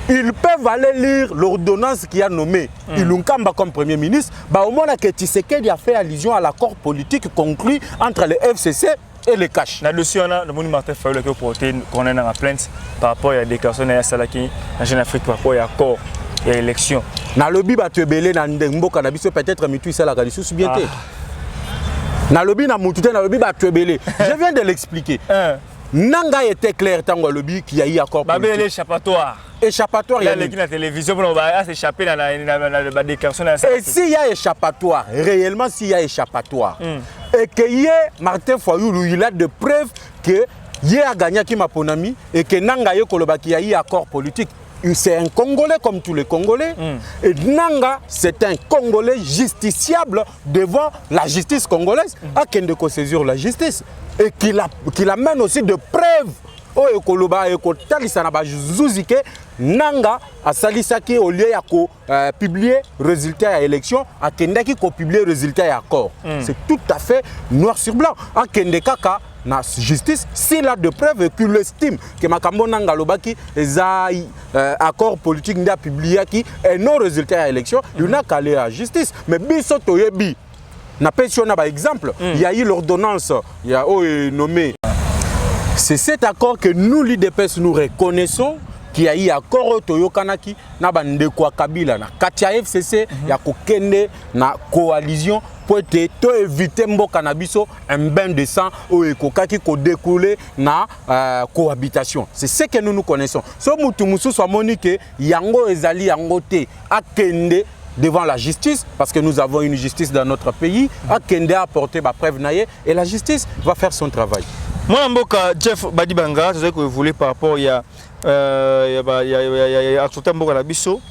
Ils peuvent aller lire l'ordonnance qui a nommé Ilunkamba comme Premier ministre. Au moment que Tshisekedi a fait allusion à l'accord politique conclu entre le FCC et les cash. Là-dessus, on a le monde Martin Fayoul qui a porté qu'on est dans la plainte par rapport à la déclaration de Salaki en Jeune Afrique par rapport à l'accord et à l'élection. Dans le but, tu es belé dans le cannabis, peut-être que tu es là, tu bien. Dans le but, tu es belé. Je viens de l'expliquer. Nanga était clair tant le but qu'il y a eu accord politique. Échappatoire. Échappatoire. Il y a la télévision pour s'échapper dans la déclaration de Et s'il y a échappatoire, réellement s'il y a échappatoire, et qu'il y ait Martin Fayoul, il a de preuves que il a gagné qui Maponami et que Nanga Yokolobaki a eu accord politique. C'est un Congolais comme tous les Congolais. Et Nanga, c'est un Congolais justiciable devant la justice congolaise. À Kendeko saisir la justice. Et qu'il amène aussi de preuves oyo koloba ekotalisa na bazuzi ke nanga asalisaki au lieu ya ko publier résultat ya élection akendaki ko publier résultat ya accord. C'est tout à fait noir sur blanc. Akende kaka na justice s'il a de preuves et qu'il estime que makambo nanga lobaki eza accord politique nda publié qui et non résultat ya élection, il n'a qu'à aller à justice. Mais biso toyebi na pension na ba exemple, il y a eu l'ordonnance, il y a nommé. C'est cet accord que nous l'IDPS nous reconnaissons qui a eu accord Toyokanaki na bandeko Kabila na Katia FCC ya kokende na coalition pour éviter mboka na biso un bain de sang ou ekokaki ko découler na cohabitation. C'est ce que nous connaissons. So mutu mususu amonique yango ezali yango te akende devant la justice, parce que nous avons une justice dans notre pays, akende a apporté ba preuve naie et la justice va faire son travail. Moi mboka Jeff Badibanga, c'est ce que vous voulez par rapport il y a mboka na biso.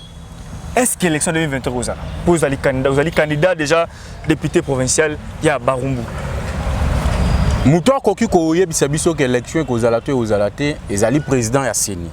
Est-ce que l'élection 2023 vous allez candidat déjà député provincial ya Barumbu? Muto koki ko yebisa biso que élection ko zalaté ezali président ya Seni.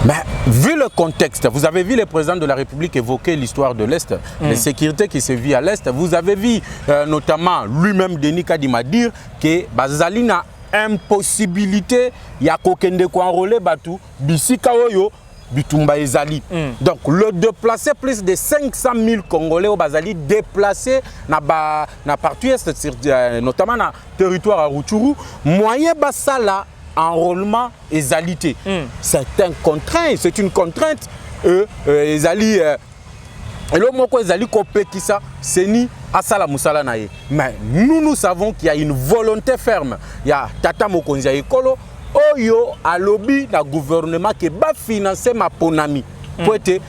Mais vu le contexte, vous avez vu le président de la République évoquer l'histoire de l'Est, les sécurités qui se vivent à l'Est. Vous avez vu notamment lui-même Denis Kadima dire que bazali na impossibilité ya kokende ko enrôler batu bisika oyo bitumba ezali. Donc le déplacer plus de 500 000 Congolais au bazali déplacé na partie est notamment na territoire à Rutshuru, moyen basala enrôlement ezalité. C'est une contrainte ezali elo moko ezali kopekisa Seni asala musala naye. Mais nous savons qu'il y a une volonté ferme. Il y a Tata Mokonzi Ekolo oyo alobi na gouvernement qui va financer ma ponami pour être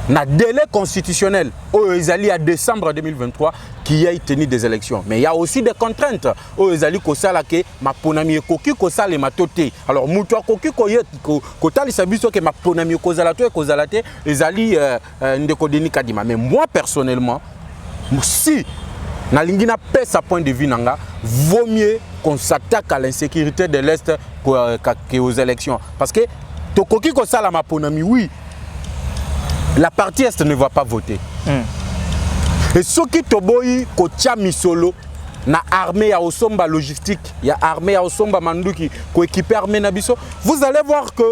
na délai constitutionnel oyo ezali à décembre 2023 qui a tenu des élections. Mais il y a aussi des contraintes oyo ezali kosala ke ma ponami ekoki kosala matote. Alors mutu akoki kotalisa biso ke ma ponami kozala te ezali ndeko Denis Kadima. Mais moi personnellement, si nalingi na pesa point de vue nanga, vaut mieux qu'on s'attaque à l'insécurité de l'Est qu'aux élections. Parce que tokoki kosala ma ponami, oui, la partie Est ne va pas voter. Et ceux qui toboyi kotia misolo na armée ya osomba logistique, ya armée ya osomba manduki ko équiper armée na biso, vous allez voir que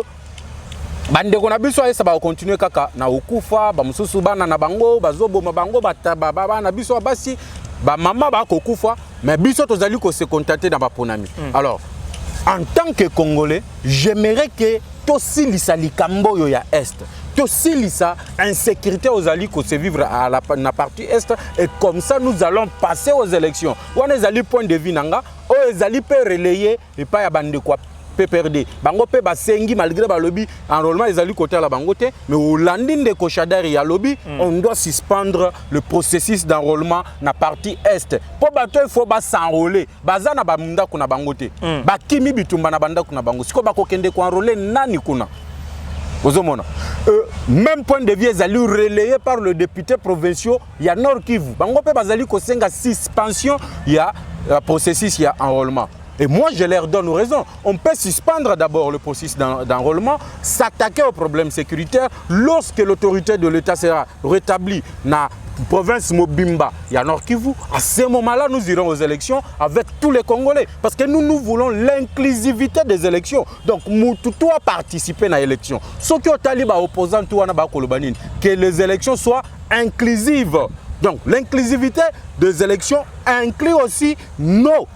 bandeko na biso ça va continuer kaka na okufa ba mususu bana na bango bazobo mabango baba na biso basi ba mama ba kokufa mais biso tozali ko se contenter na ba ponami. Alors en tant que Congolais, j'aimerais que tosilisa likambo yo ya Est. Tosilisa insécurité aux alliés qui se vivre à la partie Est et comme ça nous allons passer aux élections. On est allé point de vue nanga, on est allé peut relayer et pas ya bande quoi PPRD. Bango pe basengi malgré ba lobby enrôlement les alliés côté la bangote mais au landing de Kochadari ya lobby on doit suspendre le processus d'enrôlement na partie Est. Pour bato il faut ba s'enrôler. Bazana ba munda kuna bangote. Ba kimi bitumba na banda kuna bango. Siko ba kokende ko enrôler nani kuna. Même point de vue ezali relayé par le député provincial ya Nord Kivu. Bango pe bazali ko senga suspension ya processus ya enrôlement. Et moi je leur donne raison. On peut suspendre d'abord le processus d'enrôlement, s'attaquer aux problèmes sécuritaires lorsque l'autorité de l'État sera rétablie na province Mobimba, il y a Nord Kivu. À ce moment-là, nous irons aux élections avec tous les Congolais. Parce que nous voulons l'inclusivité des élections. Donc, tout a participé à l'élection. Ce qui est talibé opposant, que les élections soient inclusives. Donc, l'inclusivité des élections inclut aussi nos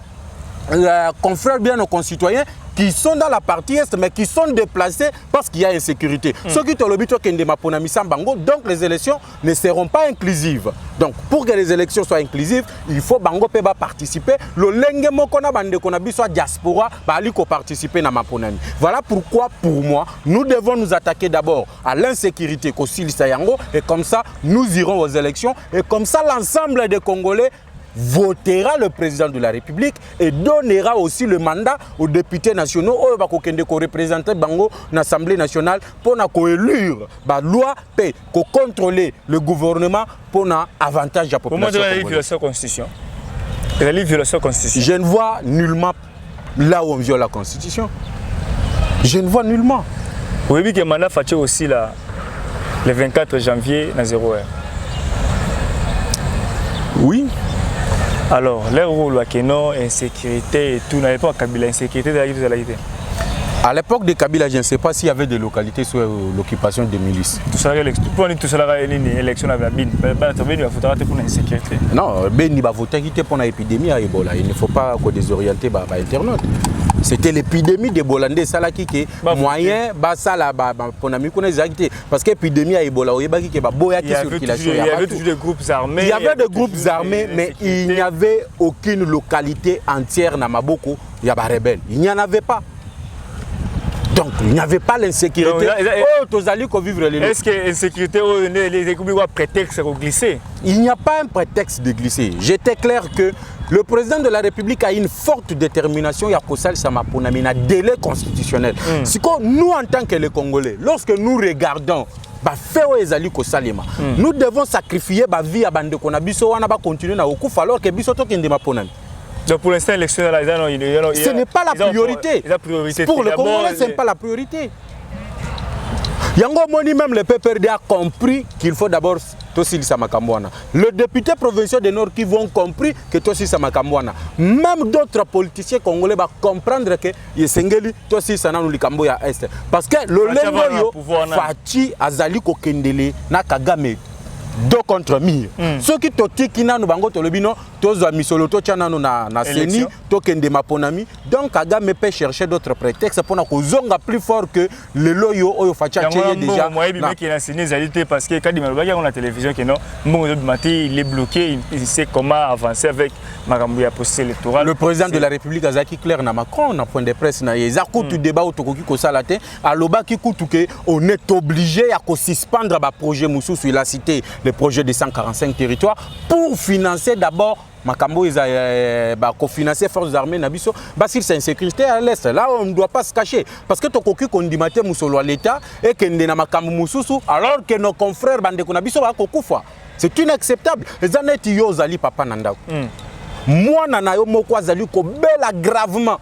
confrères, bien nos concitoyens, qui sont dans la partie Est, mais qui sont déplacés parce qu'il y a insécurité. Ceux qui ont le but donc les élections ne seront pas inclusives. Donc pour que les élections soient inclusives, il faut Bango Peba participer. Le lenge mokona bande konabi soit diaspora, baliko participer na maponami. Voilà pourquoi pour moi, nous devons nous attaquer d'abord à l'insécurité et comme ça nous irons aux élections et comme ça l'ensemble des Congolais votera le président de la République et donnera aussi le mandat aux députés nationaux qui représentent l'Assemblée nationale pour élire la loi et contrôler le gouvernement pour avantage de la population. Pour moi, violation de la Constitution. Je ne vois nullement là où on viole la Constitution. Je ne vois nullement. Vous avez vu que le mandat Fatché aussi là, le 24 janvier, dans 0 heure. Oui. Alors, leur rôle, insécurité et tout, n'avait pas Kabila, insécurité de la vie. À l'époque de Kabila, je ne sais pas s'il y avait des localités sous l'occupation des milices. Tout ça, tout ça, une élection avec la BIN. Il faut voter pour l'insécurité. Non, BIN va voter pour l'épidémie à Ebola. Il ne faut pas désorienter les internautes. C'était l'épidémie d'Ebola. C'est là qui est moyen, parce que l'épidémie à Ebola, il y avait toujours des groupes armés. Il y avait des groupes armés, mais il n'y avait aucune localité entière dans Maboko. Il y avait des rebelles. Il n'y en avait pas. Donc, il n'y avait pas l'insécurité. Est-ce que l'insécurité, les écoutes ont prétexte de glisser? Il n'y a pas un prétexte de glisser. J'étais clair que le président de la République a une forte détermination. Il y a un délai constitutionnel. Nous, en tant que les Congolais, lorsque nous regardons, nous devons sacrifier la vie à Bande Konabiso, on va continuer à Okufa alors que Biso Tokende Maponami. Donc pour l'instant, l'élection, ce n'est pas la priorité. Pour le Congolais, ce n'est pas la priorité. Yango Moni, même le PPRD a compris qu'il faut d'abord Tossil Samakambouana. Le député provincial du Nord qui vont compris que Tossil Samakambouana. Même d'autres politiciens congolais vont comprendre que Yesengeli Tossil Sananou Likamboya Est. Parce que le Lengoyo Fachi Azali Kokendele na Kagame. Deux contre mille. Ceux qui toti na no bango tolobino tozo misolo to chanano na seni to kende maponami. Donc Kagame peut chercher d'autres prétextes pour na kozonga plus fort que le loyo oyo facha cheye déjà. Moi il qui na seni zalité parce que quand il m'a la télévision que non bon matin il est bloqué, il sait comment avancer avec Makambuya processus électoral. Le président de la République Azaki clair na Macron na point de presse na yeza kutu débat otokoki ko salate aloba ki kutu que on est obligé à suspendre ba projet Moussou sur la cité le projet de 145 territoires pour financer d'abord Makambo financer forces armées Nabiso Basile c'est insécurité à l'est. Là on ne doit pas se cacher parce que tokoki kondimate Moussolo à l'état et que na Makambo Moussou alors que nos confrères bande Konabiso ba kokufa. C'est inacceptable. Les annettes yo zali papa nanda. Moi nana yo moko azali ko bela gravement.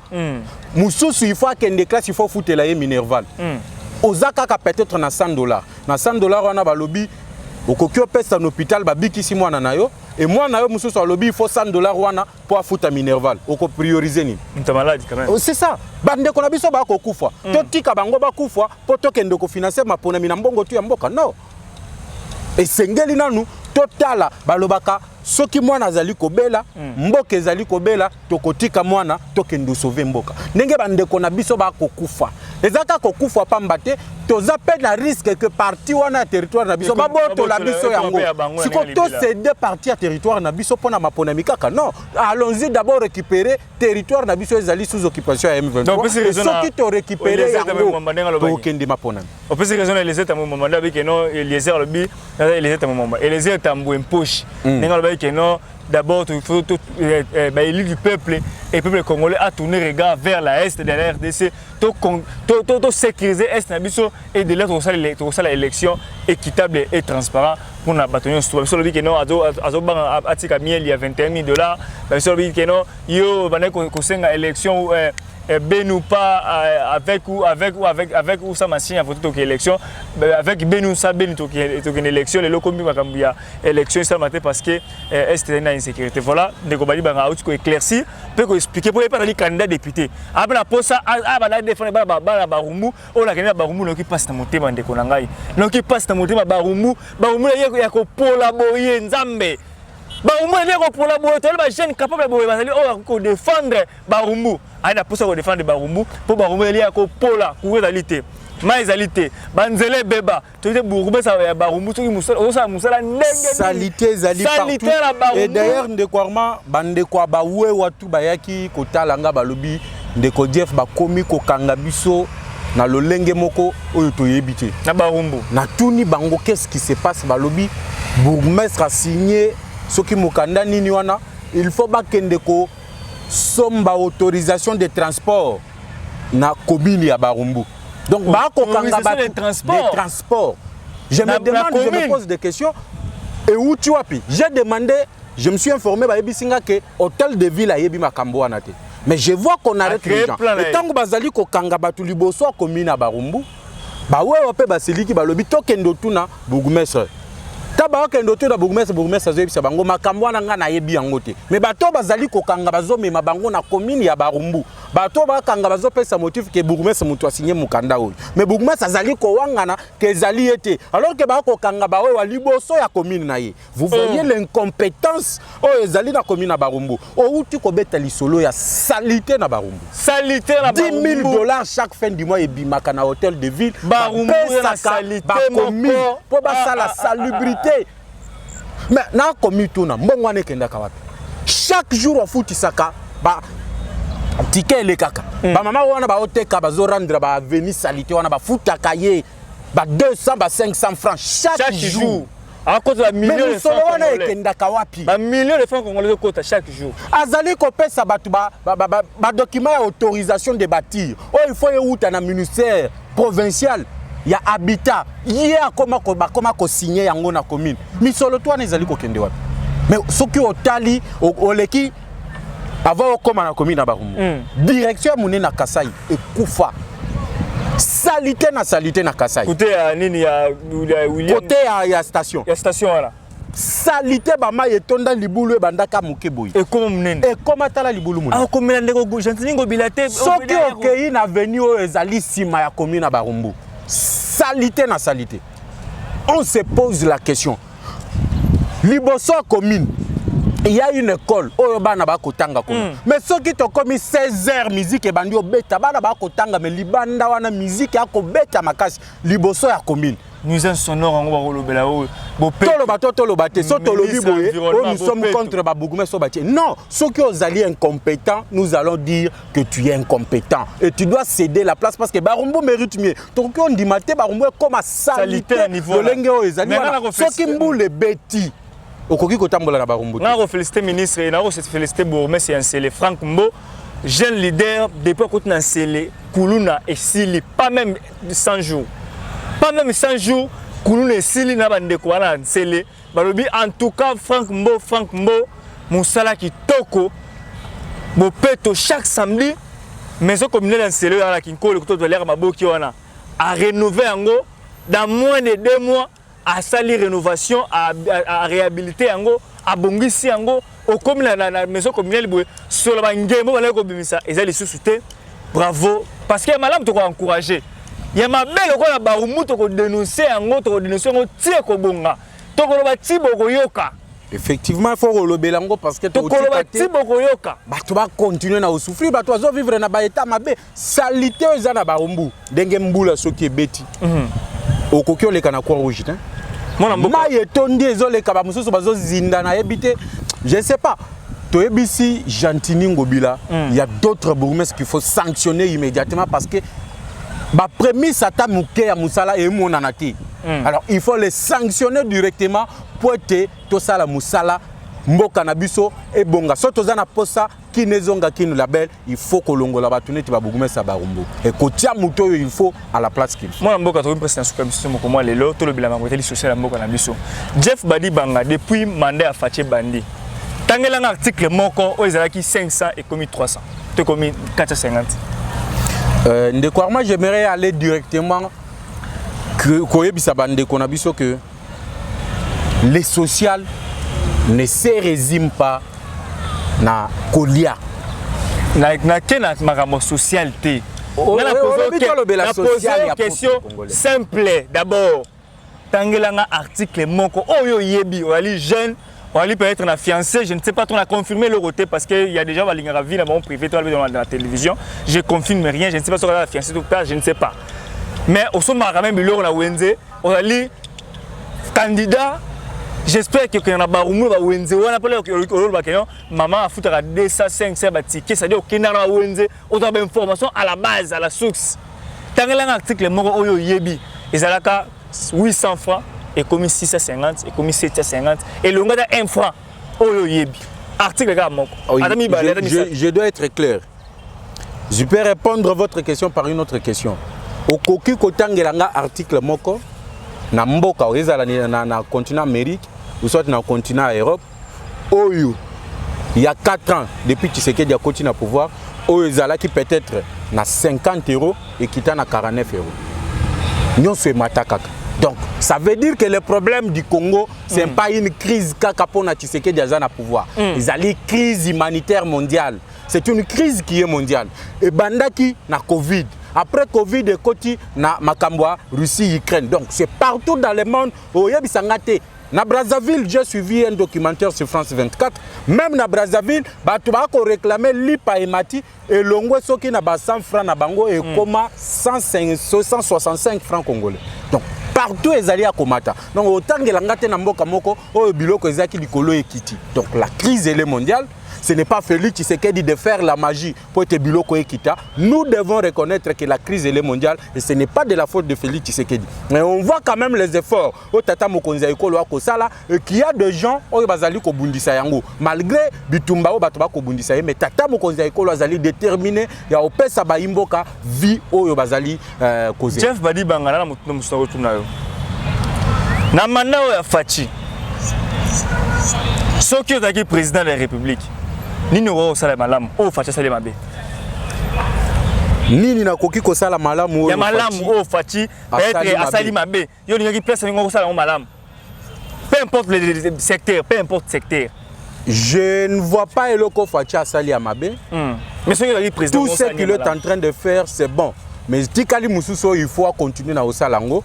Moussou il faut que classe il faut foutre la Minerval. Ozaka peut-être na $100. Na $100 on a balobi okoki opesa na hôpital babiki si mwana na yo et moi na yo mususu alobi il faut $100 wana pour afuta Minerval oko prioriser ni t'es malade quand même. C'est ça bande ko na biso ba ko kufa to tika bango ba kufa po to kende ko financer mapona mina mbongo tu ya mboka non et sengeli nanu totala balobaka soki mwana azali kobela mboka ezali kobela tokotika mwana tokende sauver mboka ndenge bande ko na biso ba ko kufa ezaka ko kufa pamba te toza pe na risque que parti wana territoire na biso baboto la biso yango siko to céder parti à territoire na biso pona maponami kaka non allons-y d'abord récupérer territoire na biso ezali sous occupation ya M23 soki to récupérer yango tokende maponami on peut se raisonner les états moment avec non les airs le bi les états moment et les états mbou poche que non, d'abord il faut l'élite du peuple et le peuple congolais a tourné regard vers l'Est de la RDC, tout sécuriser l'Est et de l'être l'élection équitable et transparente pour la bataille. Sur le dit que non, il y a $21 000. Sur le dit que non, il y a une élection ben ou pas avec ou sa machine à voter une élection avec ben ou ça ben une élection les locaux il y a élection ça matin parce que est une insécurité voilà des combats banga out ko éclaircir peut expliquer pour pas les candidats députés après la pose ça ba défendre ba barumbu on a gagné barumbu no qui passe na motema ndeko na ngai no qui passe na motema barumbu ya ko collaborer nzambe barumbu ya ko collaborer tellement ba jeune capable de défendre barumbu aina posa ko défendre barumbu pour barumbu ya ko pola kuwezalité maizalité banzele beba tote bourbe ça ya barumbu to musala musala ndenge salité zali partout et d'ailleurs ndekwarma bande kwa ba we watu bayaki kotalanga balobi ndeko Jeff bakomi ko kanga biso na lolenge moko oyo toyebite na barumbu na tuni bango qu'est-ce qui se passe balobi bourgmestre a signé soki mokanda nini wana il faut bakende ko somba autorisation de transport na commune ya Barumbu. Donc des transports. Je me demande, je me pose des questions. Et où tu as pu? J'ai demandé, je me suis informé que l'hôtel de ville a yebi makambo anate. Mais je vois qu'on arrête les gens. Et tant que bazali ko kanga batu liboso a commune à Barumbu, ba ouais ope ba seliki ba lobi to kendo tuna bourgmestre. Ta ba kendo tuna bourgmestre zo ebisa bango makambo na nga na yebi yango te. Mais bato bazali ko kanga bazo mema bango na commune ya Barumbu. Bato ba kanga bazo pesa motif que bourgmestre mutu a signé mukanda oyo. Mais bourgmestre azali ko wangana que zali été. Alors que ba ko kanga ba we wa liboso ya commune na ye. Vous voyez l'incompétence oyo ezali na commune na Barumbu. O uti ko beta lisolo ya salité na Barumbu. Salité na Barumbu. $10,000 chaque fin du mois et bimaka na hôtel de ville. Barumbu na salité commune pour ba la salubrité. Mais na commune tuna mbongo ane kenda kawapi. Chaque jour on fout saka ba ticket le kaka. Ba mama wana ba oteka ba zo rendre ba avenue salité wana ba futaka ye ba 200 ba 500 francs chaque jour. À cause de la million de francs congolais. Ba million de francs congolais kota chaque jour. Azali ko pesa batu ba document ya autorisation de bâtir. Oh il faut yeuta na ministère provincial ya habitat. Hier comment ko signer yango na commune. Misolo to na ezali ko kende wapi. Mais soki otali oleki avant comme na commune na Barumbu. Direction mune na Kasai et Kufa. Salité na Kasai. Côté nini ya William. Côté ya station. Ya station là. Salité bama yetonda libulu bandaka mukeboyi. Et comment mnene. Et comment tala libulu mune. Ah comme na ndeko gentili ngo bilate. Soki okei na avenue o ezali sima ya commune na Barumbu. Salité. On se pose la question. Liboso commune. Il y a une école où bana ba kotanga komi. Mais ceux qui ont commis 16 heures musique et bandi obeta bana ba kotanga mais libanda wana musique ya ko beta makasi liboso ya commune. Nuisance sonore en ba kolobela o bopé. Tolo bate so tolo biboye. Nous sommes contre ba bougoume so bate. Non, ceux qui ont alliés incompétents, nous allons dire que tu es incompétent et tu dois céder la place parce que Barumbu mérite mieux. Donc on dit maté Barumbu comme à salité à niveau. Ceux qui mboule beti. Okoki kotambola na Barumbu. Na féliciter ministre et na féliciter bourgmestre Yansele Franck Mbo, jeune leader depuis côté Nansele Kuluna et Sili pas même 100 jours. Pas même 100 jours Kuluna et Sili na bande ko na Nansele. Balobi en tout cas Franck Mbo musala kitoko bopeto chaque samedi maison communale Nansele na Kinkolo ko to l'air maboki wana a rénover yango dans moins de 2 mois. À sali rénovation, à réhabiliter yango, à bongisi yango, au comme la maison communale sur la ngemo wala ko bimisa ezali susute. Bravo parce que madame to ko encourager. Ya mabele ko na Barumbu to ko dénoncer yango, to ko dénoncer ngo tie ko bonga. To ko ba tibo ko yoka. Effectivement, il faut relever l'ango parce que to ko ba tibo ko yoka. Ba to ba continuer na souffrir, ba to zo vivre na ba état mabe. Salité eza na Barumbu, ndenge mbula soki ebeti. Okoki oleka na Croix Rouge hein. Maye tondi ezoleka ba mususu bazo zinda na ebité. Je ne sais pas. To ebisi Gentini Ngobila, il y a d'autres bourgmestres qu'il faut sanctionner immédiatement parce que ba prémisse ata muke ya musala e monanati. Alors il faut les sanctionner directement pour te to sala musala mboka na biso e bonga soto za na posa qui nezonga qui nous label il faut que longola batuneti ba bourgmestre Barumbu et kotia muto il faut à la place qu'il faut. Moi mboka to président sous commission moko moi lelo to lobila mangoteli social mboka na biso. Jeff Badi Banga depuis mandat à Faché Bandi. Tangela un article moko o ezalaki 500 et commis 300. Te commis 450. Moi j'aimerais aller directement koyebisa bande qu'on a biso que les sociales ne se résume pas na kolia na kena makambo socialité. On a posé une question simple d'abord. Tangelanga article moko oyo yebi wali jeune wali peut-être na fiancé, je ne sais pas trop, on a confirmé le côté parce qu'il y a déjà la vie dans mon privé dans la télévision. Je confirme rien, je ne sais pas si on a la fiancé tout tard, je ne sais pas. Mais au sommet quand même biloko na Wenze, on a li candidat. J'espère que quand on a Barumbu ba Wenze, on a parlé que maman a foutu à 200 500 tickets, c'est-à-dire au Kenya Wenze, on a une information à la base, à la source. Tangelanga article moko oyo yebi, ezalaka 800 francs et commis 650 et commis 750 et le gars 1 franc oyo yebi. Article ga moko. Je dois être clair. Je peux répondre à votre question par une autre question. Au koki kotangelanga article moko na mboka ezala na continent Amérique ou soit na continent Europe oyo il y a 4 ans, depuis Tshisekedi a continué à pouvoir, au Ezala qui peut-être na 50 € et qui est à 49 €. Nous sommes matakaka. Donc, ça veut dire que le problème du Congo, ce n'est pas une crise kakapona Tshisekedi a pouvoir. Ils ont une crise humanitaire mondiale. C'est une crise qui est mondiale. Et bandaki na Covid. Après Covid, et Koti na Makambwa, Russie, Ukraine. Donc, c'est partout dans le monde où il y a des na Brazzaville, j'ai suivi un documentaire sur France 24. Même na Brazzaville, tu vas réclamer l'IPA et Mati et l'ongwe soki na 100 francs na bango et comment 165 francs congolais. Donc partout les alliés à Komata. Donc autant que l'angate na mboka moko o biloko ezaki likolo ekiti. Donc la crise elle est mondiale. Ce n'est pas Félix Tshisekedi de faire la magie pour être biloko ekita. Nous devons reconnaître que la crise elle est mondiale et ce n'est pas de la faute de Félix Tshisekedi. Mais on voit quand même les efforts au tata mokonzi ekolo akosala et qu'il y a des gens au bazali ko bundisa yango malgré bitumba o bato ba ko bundisa mais tata mokonzi ekolo azali déterminé ya opesa ba imboka vie oyo bazali koze. Jeff Badi Bangala na mutu musako tunayo. Na manao ya Fachi. Soki ozaki président de la République. Nini o sala malamu o Fachi sala mabe. Nini na koki ko sala malamu o. Ya malamu o Fachi peut-être asali mabe. Yo ningi place ngo sala malamu. Peu importe le secteur, peu importe secteur. Je ne vois pas Eloko Fachi asali mabe. Mais soki ozaki président tout ce qu'il est en train de faire c'est bon. Mais Tikali Mususo il faut continuer na osalango.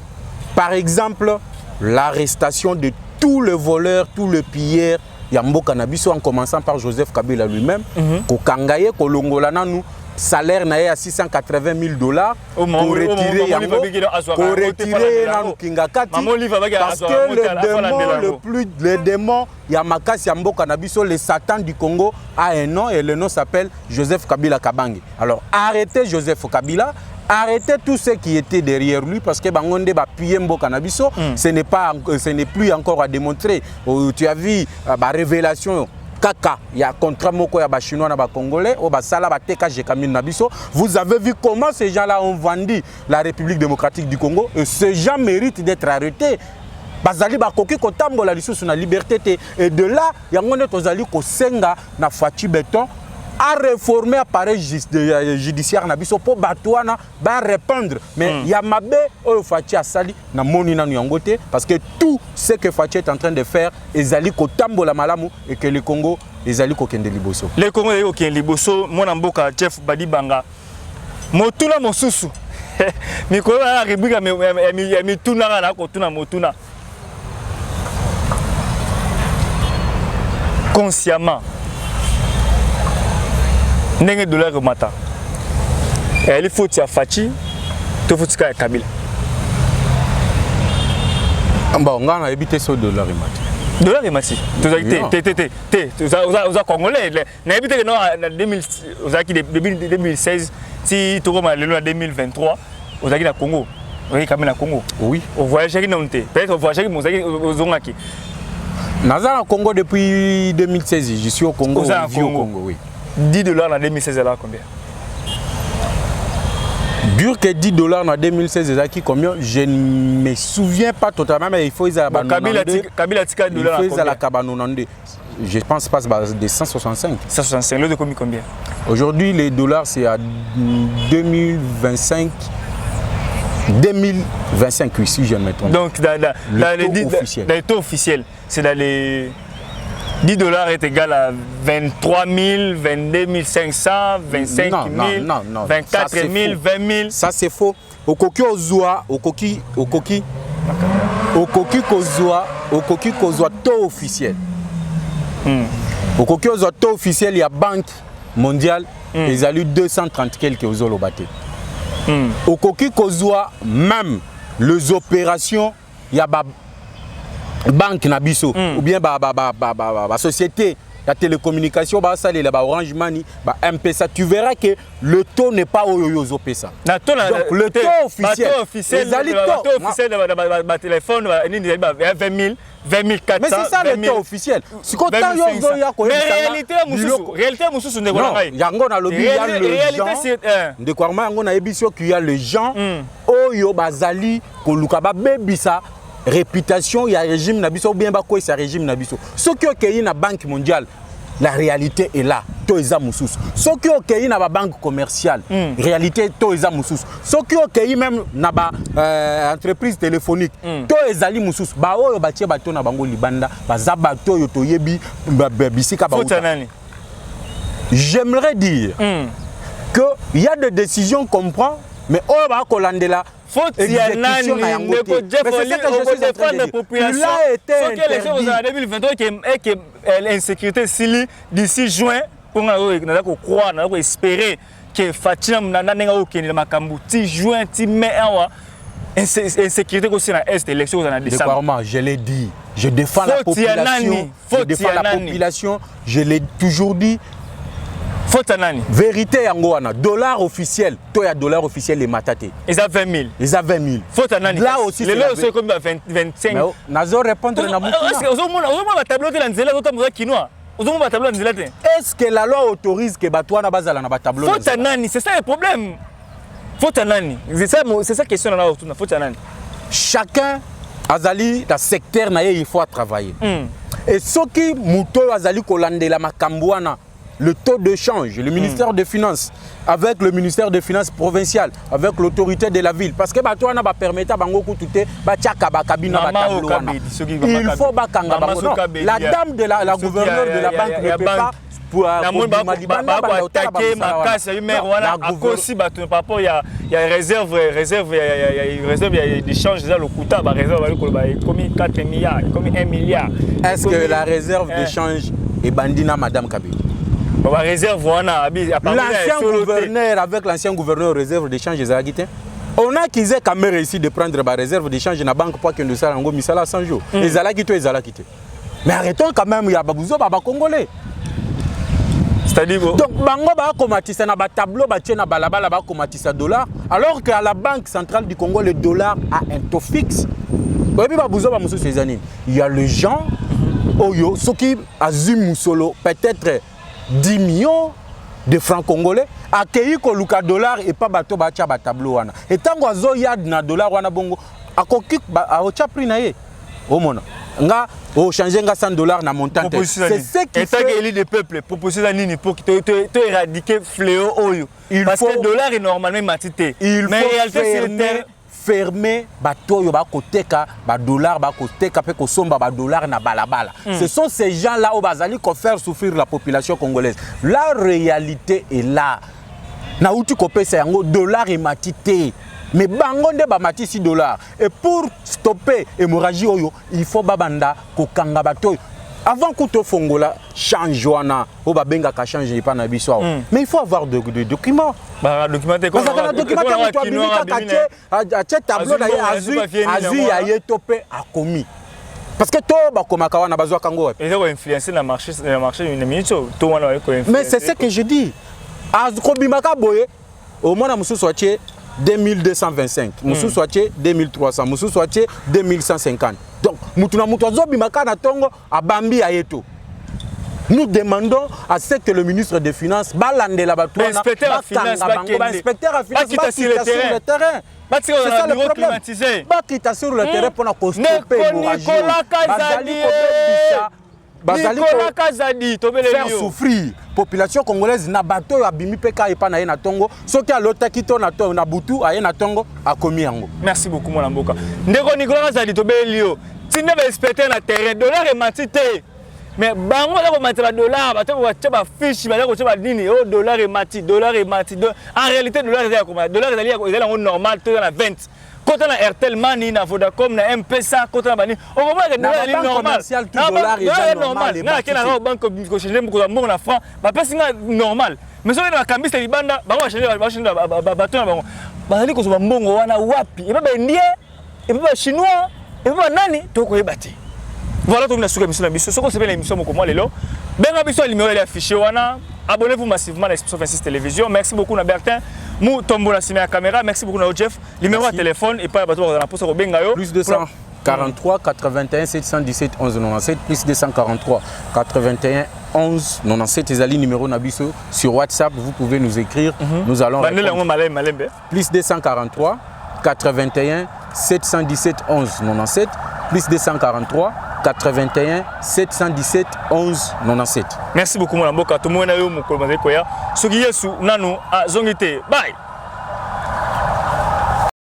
Par exemple, l'arrestation de tous les voleurs, tous les pilleurs Yambo Kanabiso en commençant par Joseph Kabila lui-même, Kokangaye, Kolongola nous salaire na à 680 000 $, pour retirer Yango, pour retirer Kingakati, parce que le démon Yamakas Yambo Kanabiso, le Satan du Congo, a un nom et le nom s'appelle Joseph Kabila Kabange. Alors arrêtez Joseph Kabila. Arrêtez tout ce qui était derrière lui parce que Bangonde va piller Mboka Nabiso, ce n'est plus encore à démontrer. Tu as vu la révélation Kaka, il y a contrat moko ya ba chinois na ba congolais, au ba sala ba teka Jekamil Nabiso. Vous avez vu comment ces gens-là ont vendu la République démocratique du Congo et ces gens méritent d'être arrêtés. Bazali ba koki ko tambola lisusu na liberté et de là yango tozali ko senga na Fachi Beton à réformer l'appareil judiciaire nabiso pour batouana ba répondre mais Yamabe o Fachi asali na moni na nyangote parce que tout ce que Fachi est en train de faire ezali ko tambola malamu et que le Congo ezali ko kende liboso. Le Congo ezali ko kende liboso mona mboka Jeff Badi Banga. Motuna mosusu. Mikolo na rubrique ya mituna na ko tuna motuna. Consciemment. Ndenge dollar mata. Il faut que Fachi, tu faut que Kabila. Bon, on a évité ce dollar mata. Dollar mata. Tu as congolais. Na évité que non en 2016 si tu comme le 2023 aux na Congo. Au Kabila Congo. Oui. Au voyage qui non té. Peut-être au voyage qui mozaki aux zongaki. Naza au Congo depuis 2016, je suis au Congo, au Congo, oui. $10 en 2016, là combien? Dur que $10 en 2016, c'est combien? Je ne me souviens pas totalement, mais il faut qu'ils aient la $92. Je pense pas de 165. 165, l'autre de combien? Aujourd'hui, les dollars, c'est à 2025. 2025, oui, si je ne me trompe. Donc, dans les taux officiels, c'est dans les... $10 est égal à 23 000, 22 500, 25 000, 24 000, 20 000. Ça c'est faux. Au koki kozwa taux officiel. Au koki kozwa taux officiel, il y a Banque mondiale, ils ont eu 230 quelques aux olobate. Au koki kozwa même les opérations, il y a banque nabiso ou bien société la télécommunication Orange Money M-Pesa, tu verras que le taux n'est pas au Pesa. Donc le taux officiel de téléphone 20 000 20 400. Mais c'est ça le taux officiel. Mais réalité il y a les gens Oyo Bazali Kolukaba Bebisa réputation, il y a régime nabiso ou bien ba quoi c'est régime nabiso. Ce qui est na Banque mondiale, la réalité est là. To eza mususu. Soki okei na ba banque commerciale, réalité to eza mususu. Soki okei même na ba entreprise téléphonique, to ezali mususu. Ba oyo batie bato na bango libanda, baza bato yo toyebi bisika ba uta. J'aimerais dire que il y a des décisions qu'on prend, mais on va collander faut y a nani ndeko Jeff Oli au défendre la population. Ce que les choses en 2023 que l'insécurité sili d'ici juin pour nous croire, nous espérer que Fatina nananga okeni makambu ti juin ti mai awa insécurité aussi na est élection en décembre. Je l'ai dit, je défends la population. Je défends la population, je l'ai toujours dit. Vérité yangoana, dollar officiel, toi dollar officiel les mataté. Ils ont 20 000. Ils ont 20 000. Là aussi, les lots sont comme 25 000. Nazo répondre na mutu. Est-ce que la loi autorise que Batouana bazala na tableau? C'est ça le problème. C'est ça la question là autour. Chacun azali dans secteur na il faut travailler. Et ce qui muto azali kolande la makambouana. Le taux de change, le ministère des Finances, avec le ministère des Finances provincial, avec l'autorité de la ville. Parce que toi, on a permis à Bango Koutoute, il faut bakanga bango. La dame de la gouverneure de la banque ne peut pas pour attaquer ma casse, il y a réserve d'échange, le coût réserve comme 4 milliards, comme 1 milliard. Est-ce que la réserve d'échange est bandina Madame Kabila? L'ancien gouverneur avec l'ancien gouverneur réserve d'échange des Aguités. On a qu'ils aient quand même réussi de prendre la réserve d'échange dans la banque pour qu'il ne soit en misala 100 jours. Les Alakito et les Alakité. Mais arrêtons quand même, il y a Babouzo, Baba Congolais. C'est-à-dire donc, Bango va comatissa na tableau, na balabala va comatissa dollar, alors qu'à la Banque centrale du Congo, le dollar a un taux fixe. Il y a les gens, Oyo, ceux qui azum solo, peut-être 10 millions de francs congolais accueilli ko luka dollar et pas bato ba tia ba tableau wana et tango azo yad na dollar wana bongo akoki a ocha prix na ye o mona nga o changer nga 100 dollars na montant c'est ce qui fait que l'élite des peuples proposer nini pour te éradiquer fléau oyo parce que dollar est normalement matité mais en réalité c'est le terre fermer bateau yo ba koteka ba dollar ba koteka pe ko somba ba dollar na balabala. Ce sont ces gens là au bazali ko faire souffrir la population congolaise. La réalité est là. Na uti ko pesa yango dollar et matité. Mais bango nde ba mati 6 dollars et pour stopper hémorragie oyo il faut babanda ko kanga bateau. Avant que tu fongola change wana o ba benga ka changer pas na biso. Mais il faut avoir des documents. Ba documenter comme ça documenter toi bimika kache a tableau na azu ya yetope a commis. Parce que toi ba komaka wana bazwa kango. Et ça va influencer le marché une minute tout wana va influencer. Mais c'est ce que je dis. Azko bimaka boye au moins na musu soitier 2225, musu soitier 2300, musu soitier 2150. Donc, nous demandons à ce que le ministre des Finances balande la batouna, inspecteur à finance, sur le terrain. C'est ça le problème. Bakita sur le terrain pour nous stopper Nicolas Kazadi, faire souffrir population congolaise na bato ya bimi peka epa na ye na tongo soki alota kito na to na butu aye na tongo akomi yango. Merci beaucoup mon amboka. Ndeko Nicolas Kazadi tobelio. Tinde ba inspecteur na terrain dollar et matité. Mais bango ko matela dollar bato ko tsheba fiche ba ko tsheba nini oh dollar et mati. En réalité dollar est comme dollar est normal tout dans 20. Quand on a Airtel Money, na Vodacom, na M-Pesa, quand on a Bani, on va voir que dollar est normal. Dollar est normal. Na quelle banque ko changer beaucoup de na franc, ba pesa normal. Mais sur la cambiste libanda, ba va changer bateau na bango. Ba ali ko so mbongo wana wapi? Et ba indien, et ba chinois, et ba nani to ko ebati. Voilà tout na suka mission na biso. Soko c'est bien l'émission moko moi lelo. Benga biso numéro est affiché wana. Abonnez-vous massivement à l'Expression 26 Télévision. Merci beaucoup na Bertin. Mou tombo la la caméra. Merci beaucoup na Jeff. Numéro de téléphone et pas bateau dans la poste au bengayo. Plus 243 81 717 11 97 plus 243 81 11 97 ezali numéro nabiso sur WhatsApp, vous pouvez nous écrire. Nous allons plus 243 81 717 11 97 plus 243 81 717 11 97. Merci beaucoup mon mboka to mona yo mokolo mazeko ya soki Yesu nanu azongite bye.